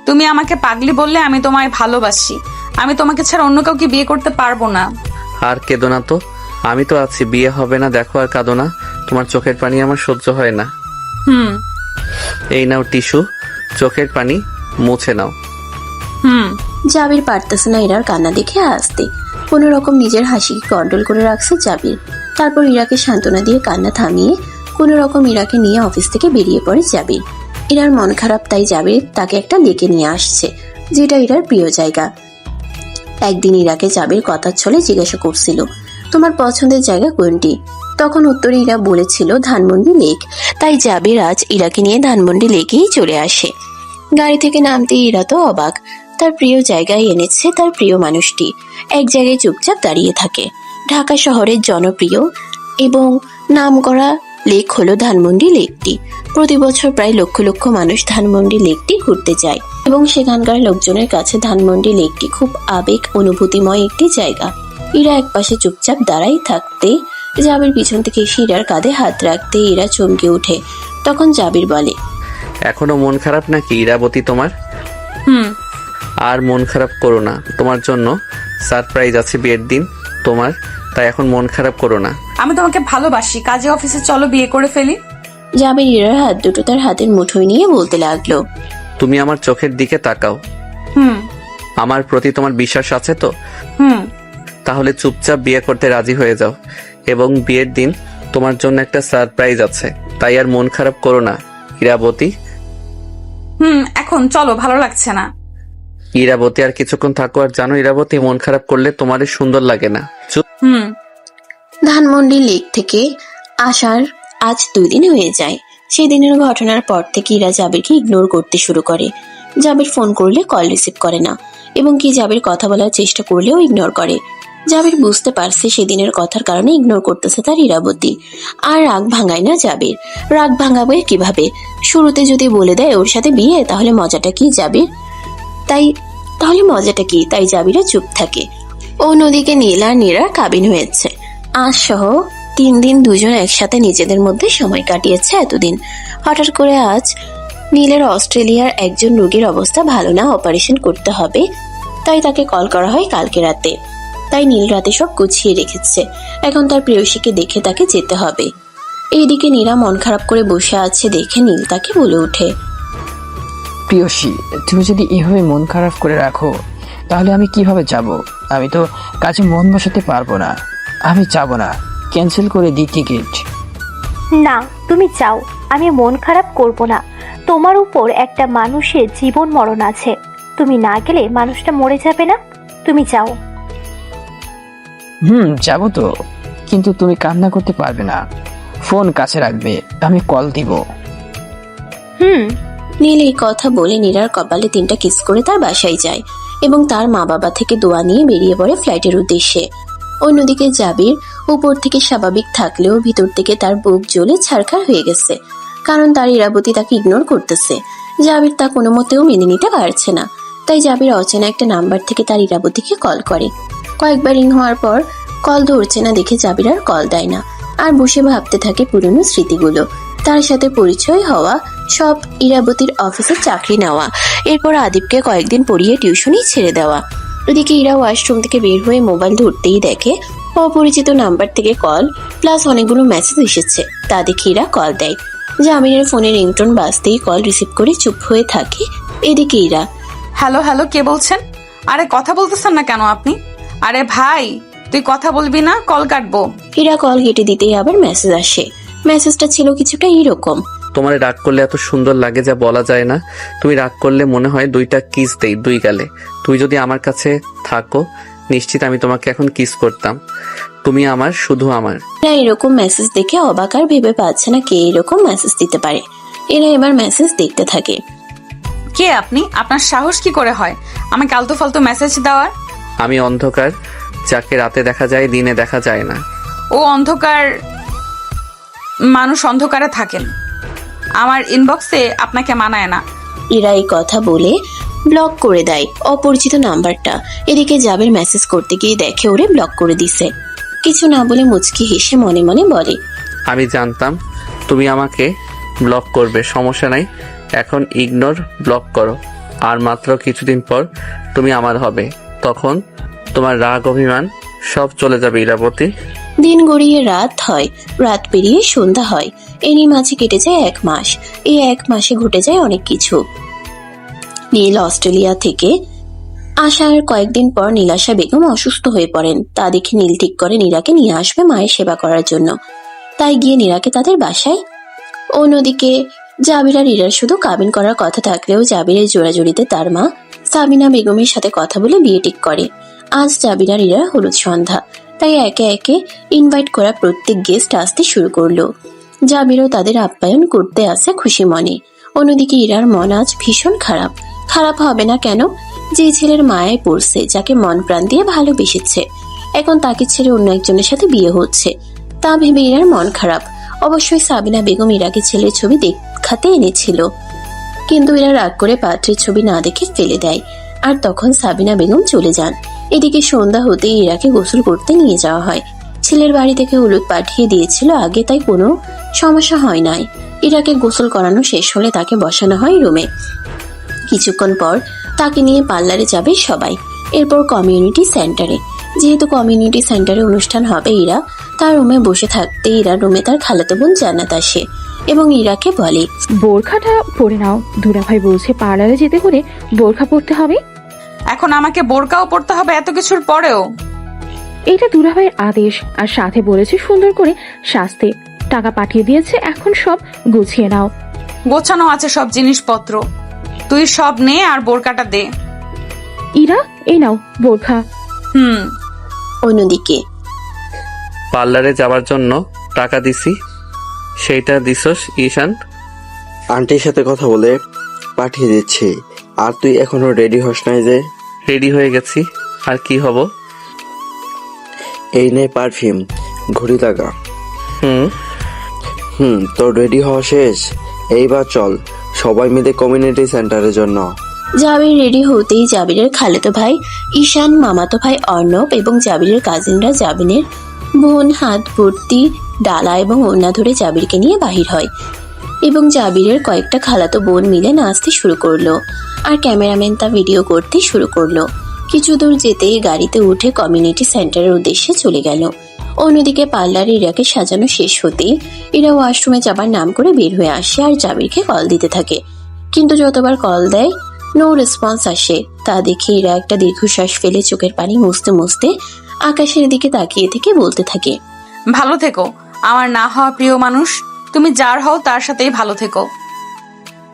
তুমি আমাকে পাগলি বললে আমি তোমায় ভালোবাসি। আমি তোমাকে ছাড়া অন্য কাউকে বিয়ে করতে পারবো না। আর কেঁদো না তো, আমি তো আছি, বিয়ে হবে না দেখো, আর কাঁদো না। তোমার চোখের পানি আমার সহ্য হয় না। এই নাও টিস্যু, চোখের পানি মুছে নাও। জাবির পারতেছে না ইরার কান্না দেখে আসতে। কোন রকম নিজের হাসিকে কন্ট্রোল করে রাখছে জাবির। তারপর ইরাকে সান্ত্বনা দিয়ে কান্না থামিয়ে কোন রকম ইরাকে নিয়ে অফিস থেকে বেরিয়ে পড়ে জাবির। ইরার মন খারাপ, তাই জাবির তাকে একটা লেকে নিয়ে আসছে, যেটা ইরার প্রিয় জায়গা। একদিন ইরাকে জাবির কথার ছলে জিজ্ঞাসা করছিল, তোমার পছন্দের জায়গা কোনটি? তখন উত্তরে ইরা বলেছিল ধানমন্ডি লেক। তাই জাবির আজ ইরাকে নিয়ে ধানমন্ডি লেকেই চলে আসে। গাড়ি থেকে নামতে ইরা তো অবাক। তার প্রিয় জায়গায় এনেছে তার প্রিয় মানুষটি। এক জায়গায় চুপচাপ দাঁড়িয়ে থাকে। ঢাকা শহরের জনপ্রিয় এবং নামকরা লেক হলো ধানমন্ডি লেকটি। প্রতি বছর প্রায় লক্ষ লক্ষ মানুষ ধানমন্ডি লেকটি ঘুরতে যায় এবং সেখানকার লোকজনের কাছে ধানমন্ডি লেকটি খুব আবেগ অনুভূতিময় একটি জায়গা। ইরা একপাশে চুপচাপ দাঁড়াই থাকতে জাবির পিছন থেকে এসে ইরার কাঁধে হাত রাখতে ইরা চমকে ওঠে। তখন জাবির বলে, এখনো মন খারাপ নাকি ইরাবতী তোমার? আর মন খারাপ করো না, তোমার জন্য সারপ্রাইজ আছে বিয়ের দিন তোমার, তাই এখন মন খারাপ করো না। আমি তোমাকে ভালোবাসি, কাজে অফিসে চলো বিয়ে করে ফেলি। জাবির ইরার হাত দুটো তার হাতের মুঠোয় নিয়ে বলতে লাগলো, তুমি আমার চোখের দিকে তাকাও। আমার প্রতি তোমার বিশ্বাস আছে তো? তাহলে চুপচাপ বিয়ে করতে রাজি হয়ে যাও, এবং বিয়ের দিন তোমার জন্য একটা সারপ্রাইজ আছে, তাই আর মন খারাপ করো না ইরাবতী। এখন চলো, ভালো লাগছে না। ইরাবতী আর কিছুক্ষণ থাকো। আর জানো ইরাবতী, মন খারাপ করলে তোমার সুন্দর লাগে না। চুপ। ধানমন্ডি লেক থেকে আসার আজ 2 দিন হয়ে যায়। সেদিনের ঘটনার পর থেকে ইরা জাবিরকে ইগনোর করতে শুরু করে। জাবির ফোন করলে কল রিসিভ করে না, এবং কি জাবির কথা বলার চেষ্টা করলেও ইগনোর করে। জাবির বুঝতে পারছে সেদিনের কথার কারণে ইগনোর করতেছে তার ইরাবতী। আর রাগ ভাঙায় না জাবির। রাগ ভাঙাবে কিভাবে? শুরুতে যদি বলে দেয় ওর সাথে বিয়ে, তাহলে মজাটা কি জাবির? তাই জাবিরা চুপ থাকে। অন্যদিকে নীল আর নীরার কাবিন হয়েছে। আজ সহ 3 দিন দুজন একসাথে নিজেদের মধ্যে সময় কাটিয়েছে এতদিন। হঠাৎ করে আজ নীলের অস্ট্রেলিয়ার একজন রোগীর অবস্থা ভালো না, অপারেশন করতে হবে, তাই তাকে কল করা হয় কালকে রাতে। তাই নীল রাতে সব গুছিয়ে রেখেছে। এখন তার প্রেয়সীকে দেখে তাকে যেতে হবে। এইদিকে নীরা মন খারাপ করে বসে আছে দেখে নীল তাকে বলে ওঠে, প্রিয়সী, তুমি যদি এভাবে মন খারাপ করে রাখো তাহলে আমি কিভাবে যাব? আমি তো কাজে মন বসাতে পারবো না। আমি যাব না, ক্যান্সেল করে দিই টিকিট। না, তুমি যাও, আমি মন খারাপ করব না। তোমার উপর একটা মানুষের জীবন মরণ আছে, তুমি না গেলে মানুষটা মরে যাবে না। তুমি যাও। যাবো তো, কিন্তু তুমি কান্না করতে পারবে না। ফোন কাছে রাখবে, আমি কল দিব। নীল এই কথা বলে নীরার কপালে 3টা কিস করে তার বাসায় যায় এবং তার মা বাবা থেকে দোয়া নিয়ে বেরিয়ে পড়ে ফ্লাইটের উদ্দেশ্যে। অন্যদিকে জাবির উপর থেকে স্বাভাবিক থাকলেও ভিতর থেকে তার বুক জ্বলে ছারখার হয়ে গেছে, কারণ তার ইরাবতী তাকে ইগনোর করতেছে। জাবির তা কোনো মতেও মেনে নিতে পারছে না। তাই জাবির অচেনা একটা নাম্বার থেকে তার ইরাবতীকে কল করে। কয়েকবার রিং হওয়ার পর কল ধরছে না দেখে জাবির আর কল দেয় না, আর বসে ভাবতে থাকে পুরনো স্মৃতিগুলো, তার সাথে পরিচয় হওয়া, সব ইরাবতীর অফিসে চাকরি নেওয়া, এরপর আদিবকে কয়েকদিন পড়িয়ে টিউশনই ছেড়ে দেওয়া। ওদিকে ইরা ওয়াশরুম থেকে বের হয়ে মোবাইল ধরতেই দেখে অপরিচিত নাম্বার থেকে কল প্লাস অনেকগুলো মেসেজ এসেছে। তা দেখে ইরা কল দেয়। জামিনের ফোনে রিংটোন বাজতেই কল রিসিভ করে চুপ হয়ে থাকে। এদিকে ইরা, হ্যালো হ্যালো, কে বলছেন? আরে কথা বলতেছেন না কেন আপনি? আরে ভাই, তুই কথা বলবি না, কল কাটবো। ইরা কল কেটে দিতেই আবার মেসেজ আসে। মেসেজটা ছিল কিছুটা এরকম: তোমার রাগ করলে এত সুন্দর লাগে যা বলা যায় না। তুমি রাগ করলে মনে হয় 2টা কিস দেই 2 গালে। তুই যদি আমার কাছে থাকো নিশ্চিত আমি তোমাকে এখন কিস করতাম। তুমি আমার, শুধু আমার। এরা এরকম মেসেজ দেখে অবাক আর ভেবে পাচ্ছে না কে এরকম মেসেজ দিতে পারে। এরা এবার মেসেজ দেখতে থাকে। কে আপনি? আপনার সাহস কি করে হয় আমাকে আলতু ফালতু মেসেজ দেওয়ার? আমি অন্ধকার, যাকে রাতে দেখা যায় দিনে দেখা যায় না। ও অন্ধকার মানুষ অন্ধকারে থাকেন, আমার ইনবক্সে আপনাকে মানায় না। ইরা এই কথা বলে ব্লক করে দেয় অপরিচিত নাম্বারটা। এদিকে জাবির মেসেজ করতে গিয়ে দেখে ওরে ব্লক করে দিছে। কিছু না বলে মুচকি হেসে মনে মনে বলে, আমি জানতাম তুমি আমাকে ব্লক করবে, সমস্যা নাই। এখন ইগনোর ব্লক করো, আর মাত্র কিছুদিন পর তুমি আমার হবে। তখন তোমার রাগ অভিমান সব চলে যাবে ইরাবতী। দিন গড়িয়ে রাত হয়, রাত পেরিয়ে সন্ধ্যা হয়। এরই মাঝে কেটে যায় 1 মাস। এই 1 মাসে ঘটে যায় অনেক কিছু। নীল অস্ট্রেলিয়া থেকে আসার কয়েকদিন পর নীলাশা বেগম অসুস্থ হয়ে পড়েন। তা দেখে নীল ঠিক করে নীরাকে নিয়ে আসবে মায়ের সেবা করার জন্য। তাই গিয়ে নীরাকে তাদের বাসায়। অন্যদিকে জাবির আর ইরার শুধু কাবিন করার কথা থাকলেও জাবিরের জোড়াজুড়িতে তার মা সাবিনা বেগমের সাথে কথা বলে বিয়ে ঠিক করে। আজ জাবির আর ইরার হলুদ সন্ধ্যা, তাই একে একে ইনভাইট করা প্রত্যেক গেস্ট আসতে শুরু করলো। জাবিরও তাদের আপ্যায়ন করতে আসে খুশি মনে। অন্যদিকে ইরার মন আজ ভীষণ খারাপ। খারাপ হবে না কেন? যে ছেলের মায়ায় পড়ছে, যাকে মন প্রাণ দিয়ে ভালোবেসেছে, এখন তাকে ছেড়ে অন্য একজনের সাথে বিয়ে হচ্ছে, তা ভেবে ইরার মন খারাপ। অবশ্যই সাবিনা বেগম ইরাকে ছেলের ছবি দেখাতে এনেছিল, কিন্তু এরা রাগ করে পাত্রের ছবি না দেখে ফেলে দেয়। আর তখন সাবিনা বেগম চলে যান। এদিকে সন্ধ্যা হতেই ইরাকে গোসল করতে নিয়ে যাওয়া হয়। ছেলের বাড়ি থেকে হলুদ পাঠিয়ে দিয়েছিল আগে, তাই কোনো সমস্যা হয় নাই। ইরাকে গোসল করানো শেষ হলে তাকে বসানো হয় রুমে। কিছুক্ষণ পর তাকে নিয়ে পার্লারে যাবে সবাই, এরপর কমিউনিটি সেন্টারে। যেহেতু কমিউনিটি সেন্টারে অনুষ্ঠান হবে, ইরা তার রুমে বসে থাকতে ইরা রুমে তার খালাতো বোন জান্নাত আসে এবং ইরাকে বলে, বোরখাটা পরে নাও, দুলাভাই বলছে পার্লারে যেতে হলে বোরখা পরতে হবে। এখন আমাকে বোরকাও পড়তে হবে এত কিছুর পরেও? এটা দুলাভাইয়ের আদেশ, আর সাথে বলেছে সুন্দর করে সাজতে। টাকা পাঠিয়ে দিয়েছে, এখন সব গুছিয়ে নাও। গোছানো আছে সব জিনিসপত্র, তুই সব নে আর বোরকাটা দে। ইরা, এই নাও বোরখা। অন্যদিকে পার্লারে যাওয়ার জন্য টাকা দিছি, সেইটা দিছস ঈশান? আন্টির সাথে কথা বলে পাঠিয়ে দিচ্ছি। আর তুই এখনো রেডি হস নাই যে? রেডি হয়ে গেছি, আর কি হব? এই নে পারফিউম, ঘড়ি লাগা। তোর রেডি হওয়া শেষ, এইবার চল সবাই মিলে কমিউনিটি সেন্টারের জন্য। জাবির রেডি হতেই জাবিরের খালাতো ভাই ঈশান, মামাতো ভাই অর্ণব এবং জাবিরের কাজিনরা জাবিনের বোন হাত ভর্তি ডালা এবং ওড়না ধরে জাবিরকে নিয়ে বাহির হয় এবং জাবিরের কয়েকটা খালাতো বোন মিলে নাচতে শুরু করলো আর ক্যামেরাম্যান তা ভিডিও করতে শুরু করলো। কিছু দূর যেতেই গাড়িতে উঠে কমিউনিটি সেন্টারের উদ্দেশ্যে চলে গেল। অন্যদিকে পার্লারে ইরাকে সাজানো শেষ হতেই ইরা ওয়াশরুমে যাবার নাম করে বের হয়ে আসে আর জাবিরকে কল দিতে থাকে, কিন্তু যতবার কল দেয় নো রেসপন্স আসে। তা দেখে ইরা একটা দীর্ঘশ্বাস ফেলে চোখের পানি মুছতে মুছতে আকাশের দিকে তাকিয়ে থেকে বলতে থাকে, ভালো থেকো আমার না হওয়া প্রিয় মানুষ, তুমি যার হও তার সাথেই ভালো থেকো।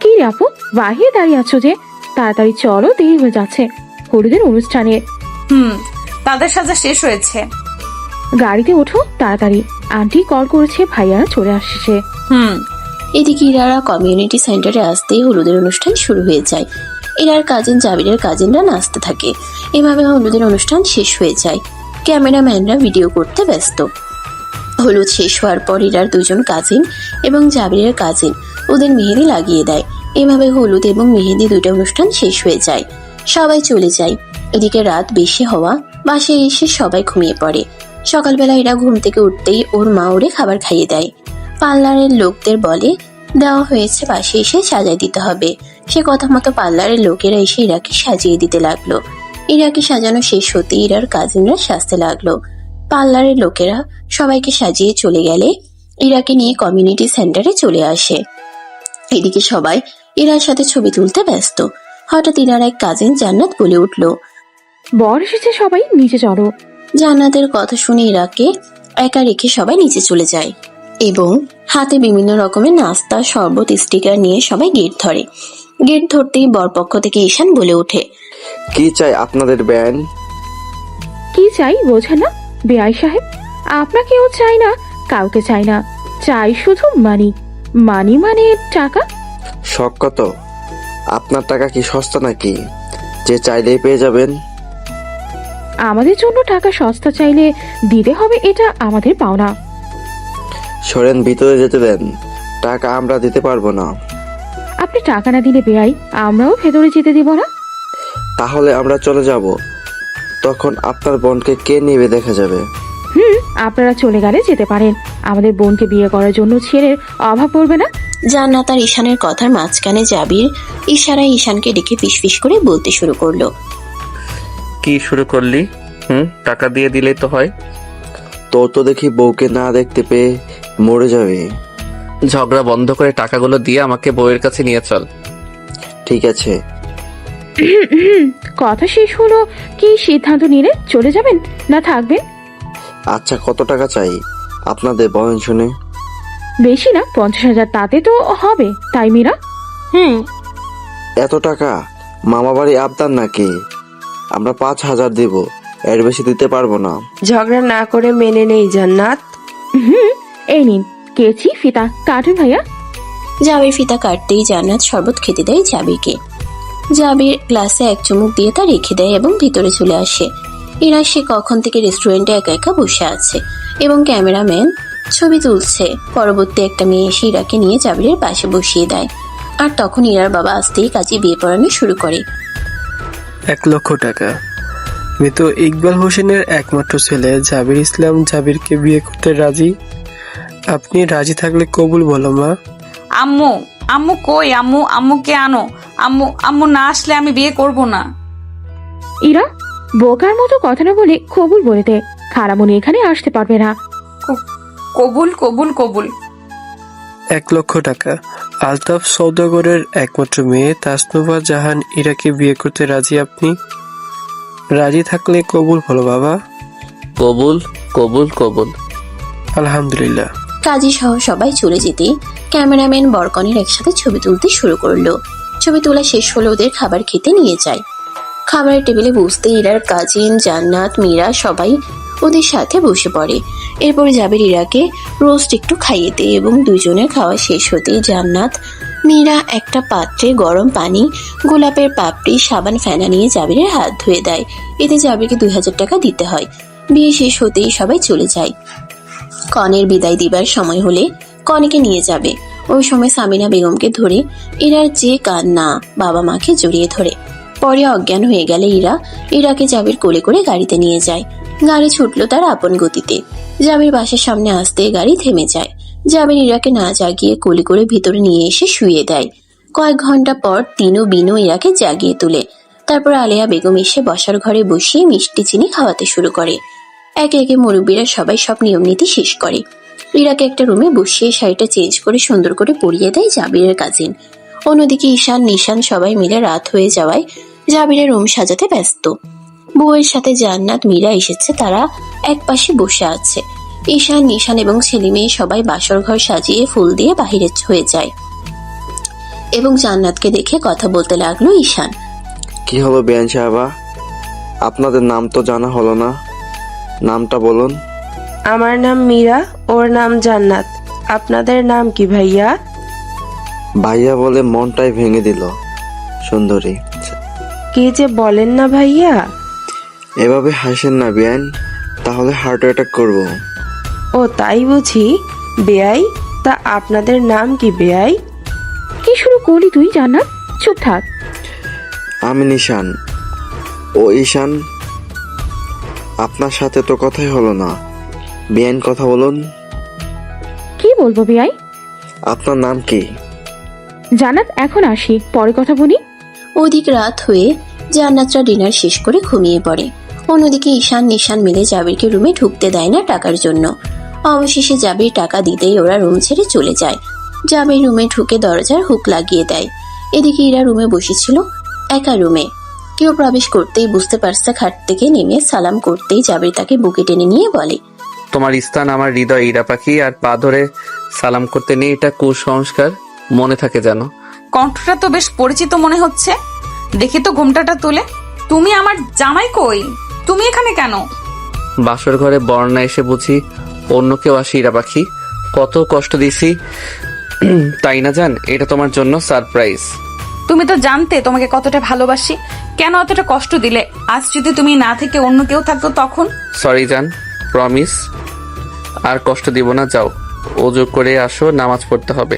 কি রে আপু, বাহিরে দাঁড়িয়ে আছো যে? তাড়াতাড়ি চলো, দেরি হয়ে যাচ্ছে হলুদের অনুষ্ঠানে। তাদের সাজা শেষ হয়েছে, গাড়িতে ওঠো তাড়াতাড়ি, আন্টি কল করেছে, ভাইয়ারা চলে আসছে। এদিকে ইরারা কমিউনিটি সেন্টারে আসতেই হলুদের অনুষ্ঠান শুরু হয়ে যায়। ইরার কাজিন জাবিরের কাজিনরা নাচতে থাকে। এভাবে হলুদের অনুষ্ঠান শেষ হয়ে যায়। ক্যামেরাম্যানরা ভিডিও করতে ব্যস্ত। হলুদ শেষ হওয়ার পর ইরার দুজন কাজিন এবং জাবিরের কাজিন ওদের মেহেদি লাগিয়ে দেয়। এভাবে হলুদ এবং মেহেদি দুটো অনুষ্ঠান শেষ হয়ে যায়, সবাই চলে যায়। এদিকে রাত বেশি হওয়া, বাসায় এসে সবাই ঘুমিয়ে পড়ে। সকালবেলা এরা ঘুম থেকে উঠতেই ওর মা ওরে খাবার খাইয়ে দেয়। পার্লারের লোকদের বলে দেওয়া হয়েছে, বাসায় এসে সাজায় দিতে হবে। সে কথা মতো পার্লারের লোকেরা এসে ইরাকে সাজিয়ে দিতে লাগলো। ইরাকে সাজানো শেষ হতে ইরার কাজিনরা সাজতে লাগলো। পার্লারের লোকেরা সবাইকে সাজিয়ে চলে গেলে ইরাকে নিয়ে কমিউনিটি সেন্টারে চলে আসে। এদিকে সবাই ইরার সাথে ছবি তুলতে ব্যস্ত। হঠাৎ ইরার এক কাজিন জান্নাত বলে উঠল, বর এসেছে, সবাই নিচে চলো। জান্নাতের কথা শুনে ইরাকে একা রেখে সবাই নিচে চলে যায় এবং হাতে বিভিন্ন রকমের নাস্তা, শরবত, স্টিকার নিয়ে সবাই গেট ধরে। গেট ধরতেই বরপক্ষ থেকে ঈশান বলে ওঠে, কি চাই আপনাদের ব্যান? কি চাই বোঝেন না বেআই সাহেব? আপনাকেও চাই না, কাউকে চাই না, চাই শুধু মানি। মানি মানে টাকা। শখ কত? আপনার টাকা কি সস্তা নাকি যে চাইলেই পেয়ে যাবেন? আমাদের জন্য টাকা সস্তা চাইলে দিতে হবে, এটা আমাদের পাওনা। সরেন, ভিতরে যেতে দেন, টাকা আমরা দিতে পারবো না। আপনি টাকা না দিলে বেআই আমরাও ভেতরে যেতে দিব না। তাহলে আমরা চলে যাব, তখন আপনার বোনকে কে নেবে দেখা যাবে। আপনারা চলে গেলে যেতে পারেন, আমাদের বোনকে বিয়ে করার জন্য ছেলের অভাব পড়বে না। জান্নাত আর ঈশানের কথার মাঝখানে জাবির ইশারায় ঈশানকে ডেকে ফিসফিস করে বলতে শুরু করলো, কি শুরু করলি? টাকা দিয়ে দিলেই তো হয়। তোর তো দেখি বউকে না দেখতে পেয়ে মরে যাবে। ঝগড়া বন্ধ করে টাকাগুলো দিয়ে আমাকে বউয়ের কাছে নিয়ে চল। ঠিক আছে। কথা শেষ হলো, কি সিদ্ধান্ত নিলে চলে যাবেন না থাকবেন? আচ্ছা, কত টাকা চাই আপনাদের বলেন শুনে। বেশি না, 50,000 তাতে তো হবে, তাই মীরা? এত টাকা? মামা বাড়ি আবদার নাকি? আমরা 5,000 দেব, এর বেশি দিতে পারবো না। ঝগড়া না করে মেনে নেই জান্নাত। এই নিন কেচি, ফিতা কাটুন ভাইয়া। জাবির ফিতা কাটতেই জান্নাত শরবত খেতে দেয় জাবিরকে। জাবির গ্লাসে এক চুমুক দিয়ে তা রেখে দেয় এবং ভিতরে চলে আসে। ইরা সে কখন থেকে রেস্টুরেন্টে একা একা বসে আছে এবং ক্যামেরাম্যান ছবি তুলছে। পরবর্তী একটা মেয়ে এসে ইরাকে নিয়ে জাবিরের পাশে বসিয়ে দেয়। আর তখন ইরার বাবা আসতেই কাজে বিয়ে পড়ানো শুরু করে। 1 লক্ষ টাকা। মৃত ইকবাল হোসেনের একমাত্র ছেলে জাবির ইসলাম জাবিরকে বিয়ে করতে রাজি। আপনি রাজি থাকলে কবুল বলো মা। আম্মু, আম্মু কই? আম্মু, আম্মুকে আনো। আম্মু, আম্মু না আসলে আমি বিয়ে করব না। ইরা বোকার মতো কথা না বলে কবুল বলে দে, খারামনি এখানে আসতে পারবে না। কবুল, কবুল, কবুল। 1 লক্ষ টাকা। আলতাফ সওদাগরের একমাত্র মেয়ে তাসনুভা জাহান ইরাকে বিয়ে করতে রাজি। আপনি রাজি থাকলে কবুল বলো বাবা। কবুল, কবুল, কবুল। আলহামদুলিল্লাহ। কাজী সহ সবাই চলে যেতে ক্যামেরাম্যান বরকনের একসাথে ছবি তুলতে শুরু করলো। ছবি তোলা শেষ হলে ওদের খাবার খেতে নিয়ে যায়। খাবারের টেবিলে বসতে ইরার কাজিন জান্নাত, মীরা সবাই ওদের সাথে বসে পড়ে। এরপর জাবির ইরাকে রোস্ট একটু খাইয়ে দেয় এবং দুজনের খাওয়া শেষ হতেই জান্নাত, মীরা একটা পাত্রে গরম পানি, গোলাপের পাপড়ি, সাবান, ফেনা নিয়ে জাবিরের হাত ধুয়ে দেয়। এতে জাবিরকে 2000 টাকা দিতে হয়। বিয়ে শেষ হতেই সবাই চলে যায়। কনের বিদায় দিবার সময় হলে কনেকে নিয়ে যাবে। ওই সময় সামিনা বেগমকে ধরে ইরার যে কান্না, বাবা মাকে জড়িয়ে ধরে। পরে অজ্ঞান হয়ে গেলে ইরাকে জাবির কোলে করে গাড়িতে নিয়ে যায়। গাড়ি ছুটলো তার আপন গতিতে। জাবির বাসার সামনে আসতে গাড়ি থেমে যায়। জাবির ইরাকে না জাগিয়ে কোলে করে ভিতরে নিয়ে এসে শুইয়ে দেয়। কয়েক ঘন্টা পর তিনু বিনু ইরাকে জাগিয়ে তোলে। তারপর আলেয়া বেগম এসে বসার ঘরে বসিয়ে মিষ্টি চিনি খাওয়াতে শুরু করে। একে একে মুরব্বীরা সবাই সব নিয়ম নীতি শেষ করে। ইরাকে একটা রুমে বসিয়ে শাড়িটা চেঞ্জ করে সুন্দর করে পরিয়ে দেয় জাবিরের কাজিন। অন্যদিকে ঈশান, নিশান সবাই মিলে রাত হয়ে যাওয়ায় জাবিরের রুম সাজাতে ব্যস্ত। বউয়ের সাথে জান্নাত, মীরা এসেছে, তারা এক পাশে বসে আছে। ঈশান, নিশান এবং ছেলে মেয়ে সবাই বাসর ঘর সাজিয়ে ফুল দিয়ে বাহিরে হয়ে যায় এবং জান্নাতকে দেখে কথা বলতে লাগলো ঈশান। কি হলো বেয়ান সাহেবা, আপনাদের নাম তো জানা হলো না, নামটা বলুন। আমার নাম মীরা, ওর নাম জান্নাত। আপনাদের নাম কি ভাইয়া? ভাইয়া বলে মনটাই ভেঙে দিল সুন্দরী। কি যে বলেন না ভাইয়া। এভাবে হাসেন না বেয়ান, তাহলে হার্ট অ্যাটাক করব। ও তাই বুঝি? বেয়াই, তা আপনাদের নাম কি বেয়াই? কি শুরু করলি তুই? জান্নাত, চুপ থাক। আমি নিশান। ও ঈশান। আপনার সাথে তো কথাই হলো না। বেআইন কথা বলুন। কি বলবো বিয়াই? আপনার নাম কি? জান্নাত, এখন আসি, পরে কথা বলি। অধিক রাত হয়ে জান্নাতরা ডিনার শেষ করে ঘুমিয়ে পড়ে। অন্যদিকে ঈশান নিশান মিলে জাবিরকে রুমে ঢুকতে দেয় না টাকার জন্য। অবশেষে জাবির টাকা দিতেই ওরা রুম ছেড়ে চলে যায়। জাবির রুমে ঢুকে দরজার হুক লাগিয়ে দেয়। এদিকে ইরা রুমে বসেছিল একা রুমে। কেউ প্রবেশ করতেই বুঝতে পারছে খাট থেকে নেমে সালাম করতেই জাবির তাকে বুকে টেনে নিয়ে বলে, তোমার স্থান আমার হৃদয় ইরা পাখি, আর পা ধরে সালাম করতে নেই, এটা কুসংস্কার, মনে থাকে যেন। কণ্ঠটা তো বেশ পরিচিত মনে হচ্ছে। দেখি তো ঘোমটাটা তুলে। তুমি আমার জামাই কই? তুমি এখানে কেন? বাসর ঘরে বর্ণা এসে বুঝি অন্য কেউ আসে ইরা পাখি? কত কষ্ট দিছি তাই না জান? এটা তোমার জন্য সারপ্রাইজ। তুমি তো জানতে তোমাকে কতটা ভালোবাসি, কেন এতটা কষ্ট দিলে? আজ যদি তুমি না থেকে অন্য কেউ থাকতো তখন? সরি জান, প্রমিস আর কষ্ট দিব না। যাও ওযু করে আসো, নামাজ পড়তে হবে।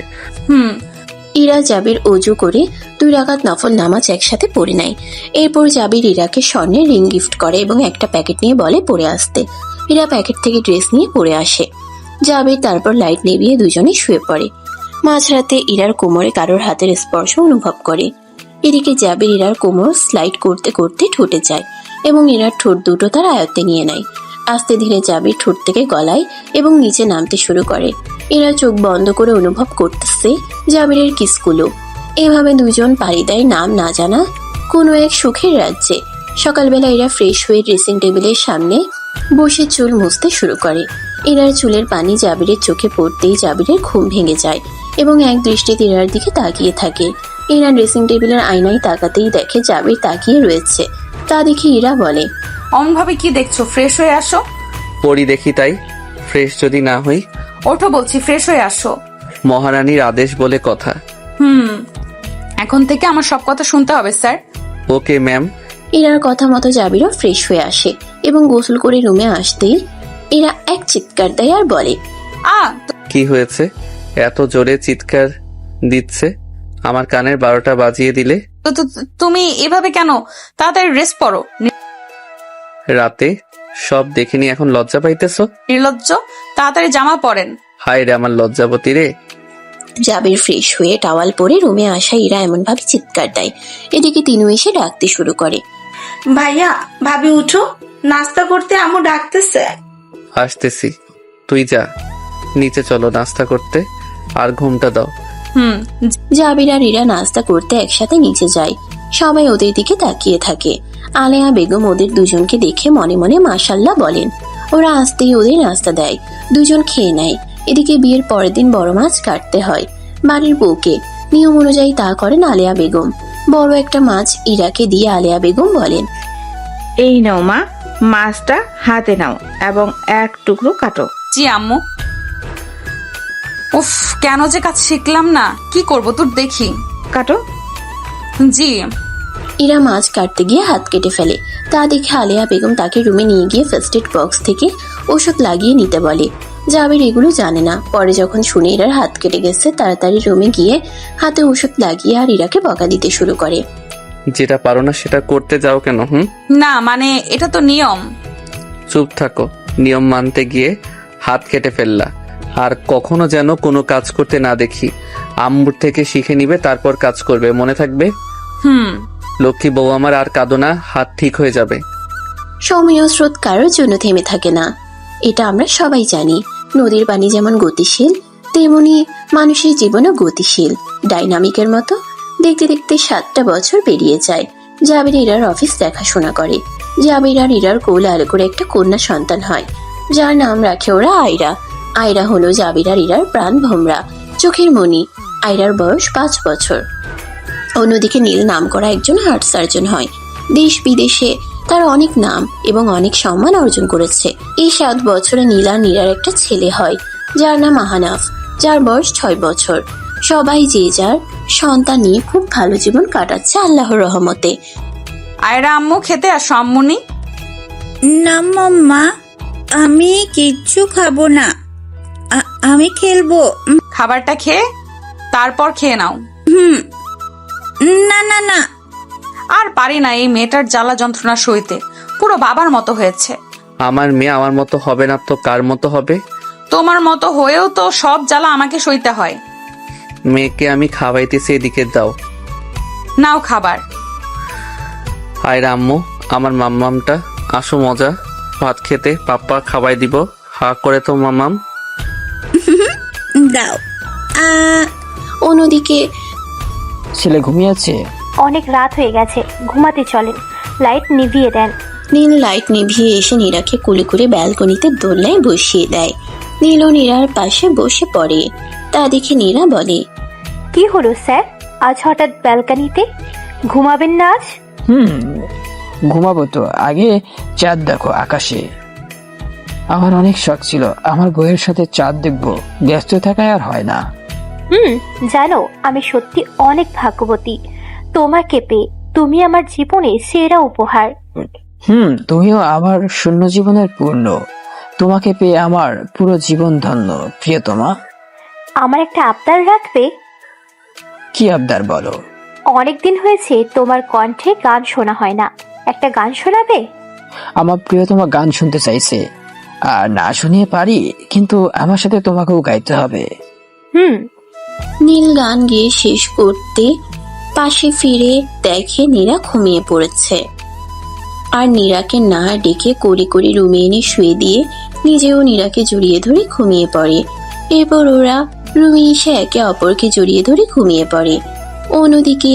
ইরা জাবির অজু করে 2 রাকাত নফল নামাজ একসাথে পড়ে নেয়। এরপর জাবির ইরাকে স্বর্ণের রিং গিফট করে এবং একটা প্যাকেট নিয়ে বলে পরে আসতে। ইরা প্যাকেট থেকে ড্রেস নিয়ে পরে আসে। জাবির তারপর লাইট নিভিয়ে দুজনে শুয়ে পড়ে। মাঝরাতে ইরার কোমরে কারোর হাতের স্পর্শ অনুভব করে। এদিকে জাবির ইরার কোমর স্লাইড করতে করতে ঠোঁটে যায় এবং ইরার ঠোঁট দুটো তার আয়ত্তে নিয়ে নেয়। আস্তে ধীরে জাবির ঠোঁট থেকে গলায় এবং নিচে নামতে শুরু করে। এরা চোখ বন্ধ করে অনুভব করতেছে জাবিরের কিসগুলো। এভাবে দুজন পাড়ি দেয় নাম না জানা কোনো এক সুখের রাজ্যে। সকালবেলা এরা ফ্রেশ হয়ে ড্রেসিং টেবিলের সামনে বসে চুল মুছতে শুরু করে। এরার চুলের পানি জাবিরের চোখে পড়তেই জাবিরের ঘুম ভেঙে যায় এবং এক দৃষ্টিতে ইরার দিকে তাকিয়ে থাকে। ইরা ড্রেসিং টেবিলের আয়নায় তাকাতেই দেখে জাবির তাকিয়ে রয়েছে। তা দেখে ইরা বলে, অমনভাবে কি দেখছো? ফ্রেশ হয়ে আসো। পড়ি দেখি তাই? ফ্রেশ যদি না হই? ওঠো বলছি, ফ্রেশ হয়ে আসো। মহারানীর আদেশ বলে কথা। এখন থেকে আমার সব কথা শুনতে হবে স্যার। Okay ma'am. ইরার কথা মতো জাবিরও ফ্রেশ হয়ে আসে এবং গোসল করে রুমে আসতেই এরা এক চিৎকার দেয় আর বলে, কি হয়েছে? এত জোরে চিৎকার দিচ্ছে? আমার কানের 12টা বাজিয়ে দিলে। তুমি এভাবে কেন? তাড়াতাড়ি ড্রেস পরো। রাতে সব দেখিনি, এখন লজ্জা পাইতেছো? নির্লজ্জ, তাড়াতাড়ি জামা পরেন। হায় রে আমার লজ্জাবতী রে। জাবির ফ্রেশ হয়ে টাওয়াল পরে রুমে আসা ইরা এমন ভাবে চিৎকার দেয়। এদিকে তিনু এসে ডাকতে শুরু করে, ভাইয়া ভাবি উঠো, নাস্তা করতে আম্মু ডাকতেছে। আসতেছি, তুই যা, নিচে চলো নাস্তা করতে, আর ঘুমটা দাও। জাবির আর ইরা নাস্তা করতে একসাথে নিচে যায়। সবাই ওদের দিকে তাকিয়ে থাকে। আলেয়া বেগম ওদের দুজনকে দেখে মনে মনে মাশাল্লাহ বলেন। ওরা আসতেই ওদের নাস্তা দেয়, দুজন খেয়ে নেয়। এদিকে বিয়ের পরের দিন বড় মাছ কাটতে হয় বাড়ির বউকে। নিয়ম অনুযায়ী তা করেন আলেয়া বেগম। বড় একটা মাছ ইরাকে দিয়ে আলেয়া বেগম বলেন, এই নাও মা, মাছটা হাতে নাও এবং এক টুকরো কাটো। জি আম্মু। উফ, কেন যে কাজ শিখলাম না, কি করব তোর দেখি। কাটো। জি। ইরা মাছ কাটতে গিয়ে হাত কেটে ফেলে। তা দেখে আলেয়া বেগম তাকে রুমে নিয়ে গিয়ে ফার্স্ট এড বক্স থেকে ওষুধ লাগিয়ে নিতে বলে। জাবির এগুলো জানে না। পরে যখন শুনে ইরার হাত কেটে গেছে, তাড়াতাড়ি রুমে গিয়ে হাতে ওষুধ লাগিয়ে আর ইরাকে বকা দিতে শুরু করে। যেটা পারো না সেটা করতে যাও কেন? না মানে এটা তো নিয়ম। চুপ থাকো। নিয়ম মানতে গিয়ে হাত কেটে ফেললা। আর কখনো যেন কোনো কাজ করতে না দেখি। আম্মুর থেকে শিখে নিবে, তারপর কাজ করবে, মনে থাকবে। লক্ষ্মী বউ আমার, আর কাঁদো না, হাত ঠিক হয়ে যাবে। সময় ও স্রোত কারোর জন্য থেমে থাকে না, এটা আমরা সবাই জানি। নদীর পানি যেমন গতিশীল, তেমনি মানুষের জীবনও গতিশীল, ডাইনামিকের মতো। দেখতে দেখতে 7টা বছর পেরিয়ে যায়। জাবির ইরার অফিস দেখাশোনা করে। জাবির আর ইরার কোলে আলো করে একটা কন্যা সন্তান হয়, যার নাম রাখে ওরা আয়রা। আয়রা হলো জাবির আর ইরার প্রাণ ভোমরা, চোখের মণি। আয়রার বয়স 5 বছর। অন্যদিকে নীল নাম করা একজন হার্ট সার্জন হয়। দেশ বিদেশে তার অনেক নাম এবং অনেক সম্মান অর্জন করেছে। এই 7 বছরে নীল আর নীরার একটা ছেলে হয়, যার নাম আহানাফ, যার বয়স 6 বছর। সবাই যে যার সন্তান নিয়ে খুব ভালো জীবন কাটাচ্ছে আল্লাহর রহমতে। আয়রা আম্মু খেতে আসো। আম্মুনি। না মাম্মা, আমি কিচ্ছু খাবো না, আমি খেলবো। খাবারটা খেয়ে তারপর খেয়ে নাও। না না না, আর পারি না এই মেয়েটার জ্বালা যন্ত্রণা সইতে, পুরো বাবার মতো হয়েছে। আমার মেয়ে আমার মতো হবে না তো কার মতো হবে? তোমার মতো হয়েও তো সব জ্বালা আমাকে সইতে হয়। মেয়েকে আমি খাওয়াইতেছি, এদিকে দাও। নাও খাবার। হায় আম্মু, আমার মাম্মামটা আসো মজা ভাত খেতে, পাপ্পা খাওয়াই দিব। হা করে তো মাম্মাম। দাও। অন্যদিকে ছেলে ঘুমিয়েছে? অনেক রাত হয়ে গেছে, ঘুমাতে চলেন। লাইট নিভিয়ে দেন। নীল লাইট নিভিয়ে এসে নীরাকে কুলে করে ব্যালকনিতে দোলনায় বসিয়ে দেয়। নীল ও নীরার পাশে বসে পড়ে। তা দেখে নীরা বলে, কি হলো স্যার, আজ হঠাৎ ব্যালকনিতে? ঘুমাবেন না আজ? ঘুমাবো তো, আগে চাঁদ দেখো আকাশে। আমার অনেক শখ ছিল আমার বইয়ের সাথে চাঁদ দেখবো, ব্যস্ত থাকায় আর হয় না। জানো আমি সত্যি অনেক ভাগ্যবতী তোমাকে পেয়ে। তুমি আমার জীবনে সেরা উপহার। তুমিও আমার শূন্য জীবনের পূর্ণ। তোমাকে পেয়ে আমার পুরো জীবন ধন্য প্রিয়তমা। আমার একটা আবদার রাখবে? কি আবদার বলো? অনেকদিন হয়েছে তোমার কণ্ঠে গান শোনা হয় না, একটা গান শোনাবে? আমার প্রিয়তমা গান শুনতে চাইছে, আর না শুনিয়ে পারি, কিন্তু আমার সাথে তোমাকেও গাইতে হবে। নীল গান গেয়ে শেষ করতে পাশে ফিরে দেখে নীরা ঘুমিয়ে পড়েছে। আর নীরাকে না ডেকে কোলে করে রুমে এনে শুয়ে দিয়ে নিজেও নীরাকে জড়িয়ে ধরে ঘুমিয়ে পড়ে। এরপর ওরা রুমে এসে একে অপরকে জড়িয়ে ধরে ঘুমিয়ে পড়ে। অন্যদিকে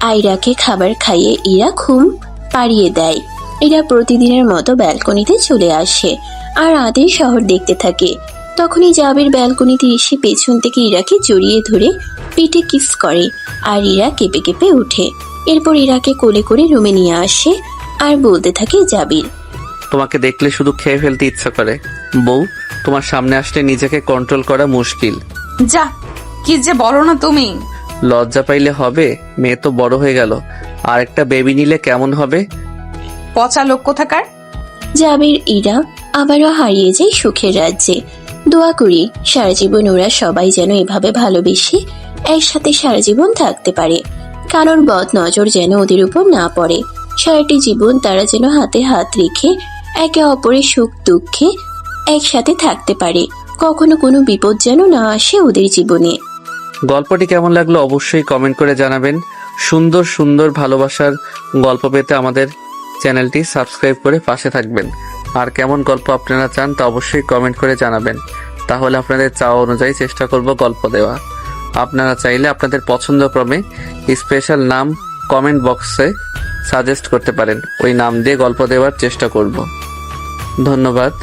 আয়রাকে খাবার খাইয়ে ইরা ঘুম পাড়িয়ে দেয়। এরা প্রতিদিনের মতো ব্যালকনিতে চলে আসে আর আদের শহর দেখতে থাকে। তখনই জাবির ব্যালকনিতে এসে পেছন থেকে ইরাকে জড়িয়ে ধরে পিঠে কিস করে আর ইরা কেঁপে কেঁপে উঠে। এরপর ইরাকে কোলে করে রুমে নিয়ে আসে আর বলতে থাকে জাবির, তোমাকে দেখলে শুধু খেয়ে ফেলতে ইচ্ছা করে বউ, তোমার সামনে আসলে নিজেকে কন্ট্রোল করা মুশকিল। যা, কি যে বলো না তুমি। লজ্জা পাইলে হবে? মেয়ে তো বড় হয়ে গেল, আর একটা বেবি নিলে কেমন হবে? পচা লোক কোথাকার। জাবির ইরা আবারও হারিয়ে যায় সুখের রাজ্যে। দোয়া করি সারা জীবন ওরা সবাই যেন এভাবে ভালোবেসে একসাথে সারা জীবন থাকতে পারে। কারোর বদ নজর যেন ওদের উপর না পড়ে। সারাটি জীবন তারা যেন হাতে হাত রেখে একে অপরের সুখ দুঃখে একসাথে থাকতে পারে। কখনো কোনো বিপদ যেন না আসে ওদের জীবনে। গল্পটি কেমন লাগলো অবশ্যই কমেন্ট করে জানাবেন। সুন্দর সুন্দর ভালোবাসার গল্প পেতে আমাদের চ্যানেলটি সাবস্ক্রাইব করে পাশে থাকবেন। আর কেমন গল্প আপনারা চান তা অবশ্যই কমেন্ট করে জানাবেন, তাহলে আপনাদের চাওয়া অনুযায়ী চেষ্টা করব গল্প দেওয়া। আপনারা চাইলে আপনাদের পছন্দক্রমে স্পেশাল নাম কমেন্ট বক্সে সাজেস্ট করতে পারেন, ওই নাম দিয়ে গল্প দেওয়ার চেষ্টা করব। ধন্যবাদ।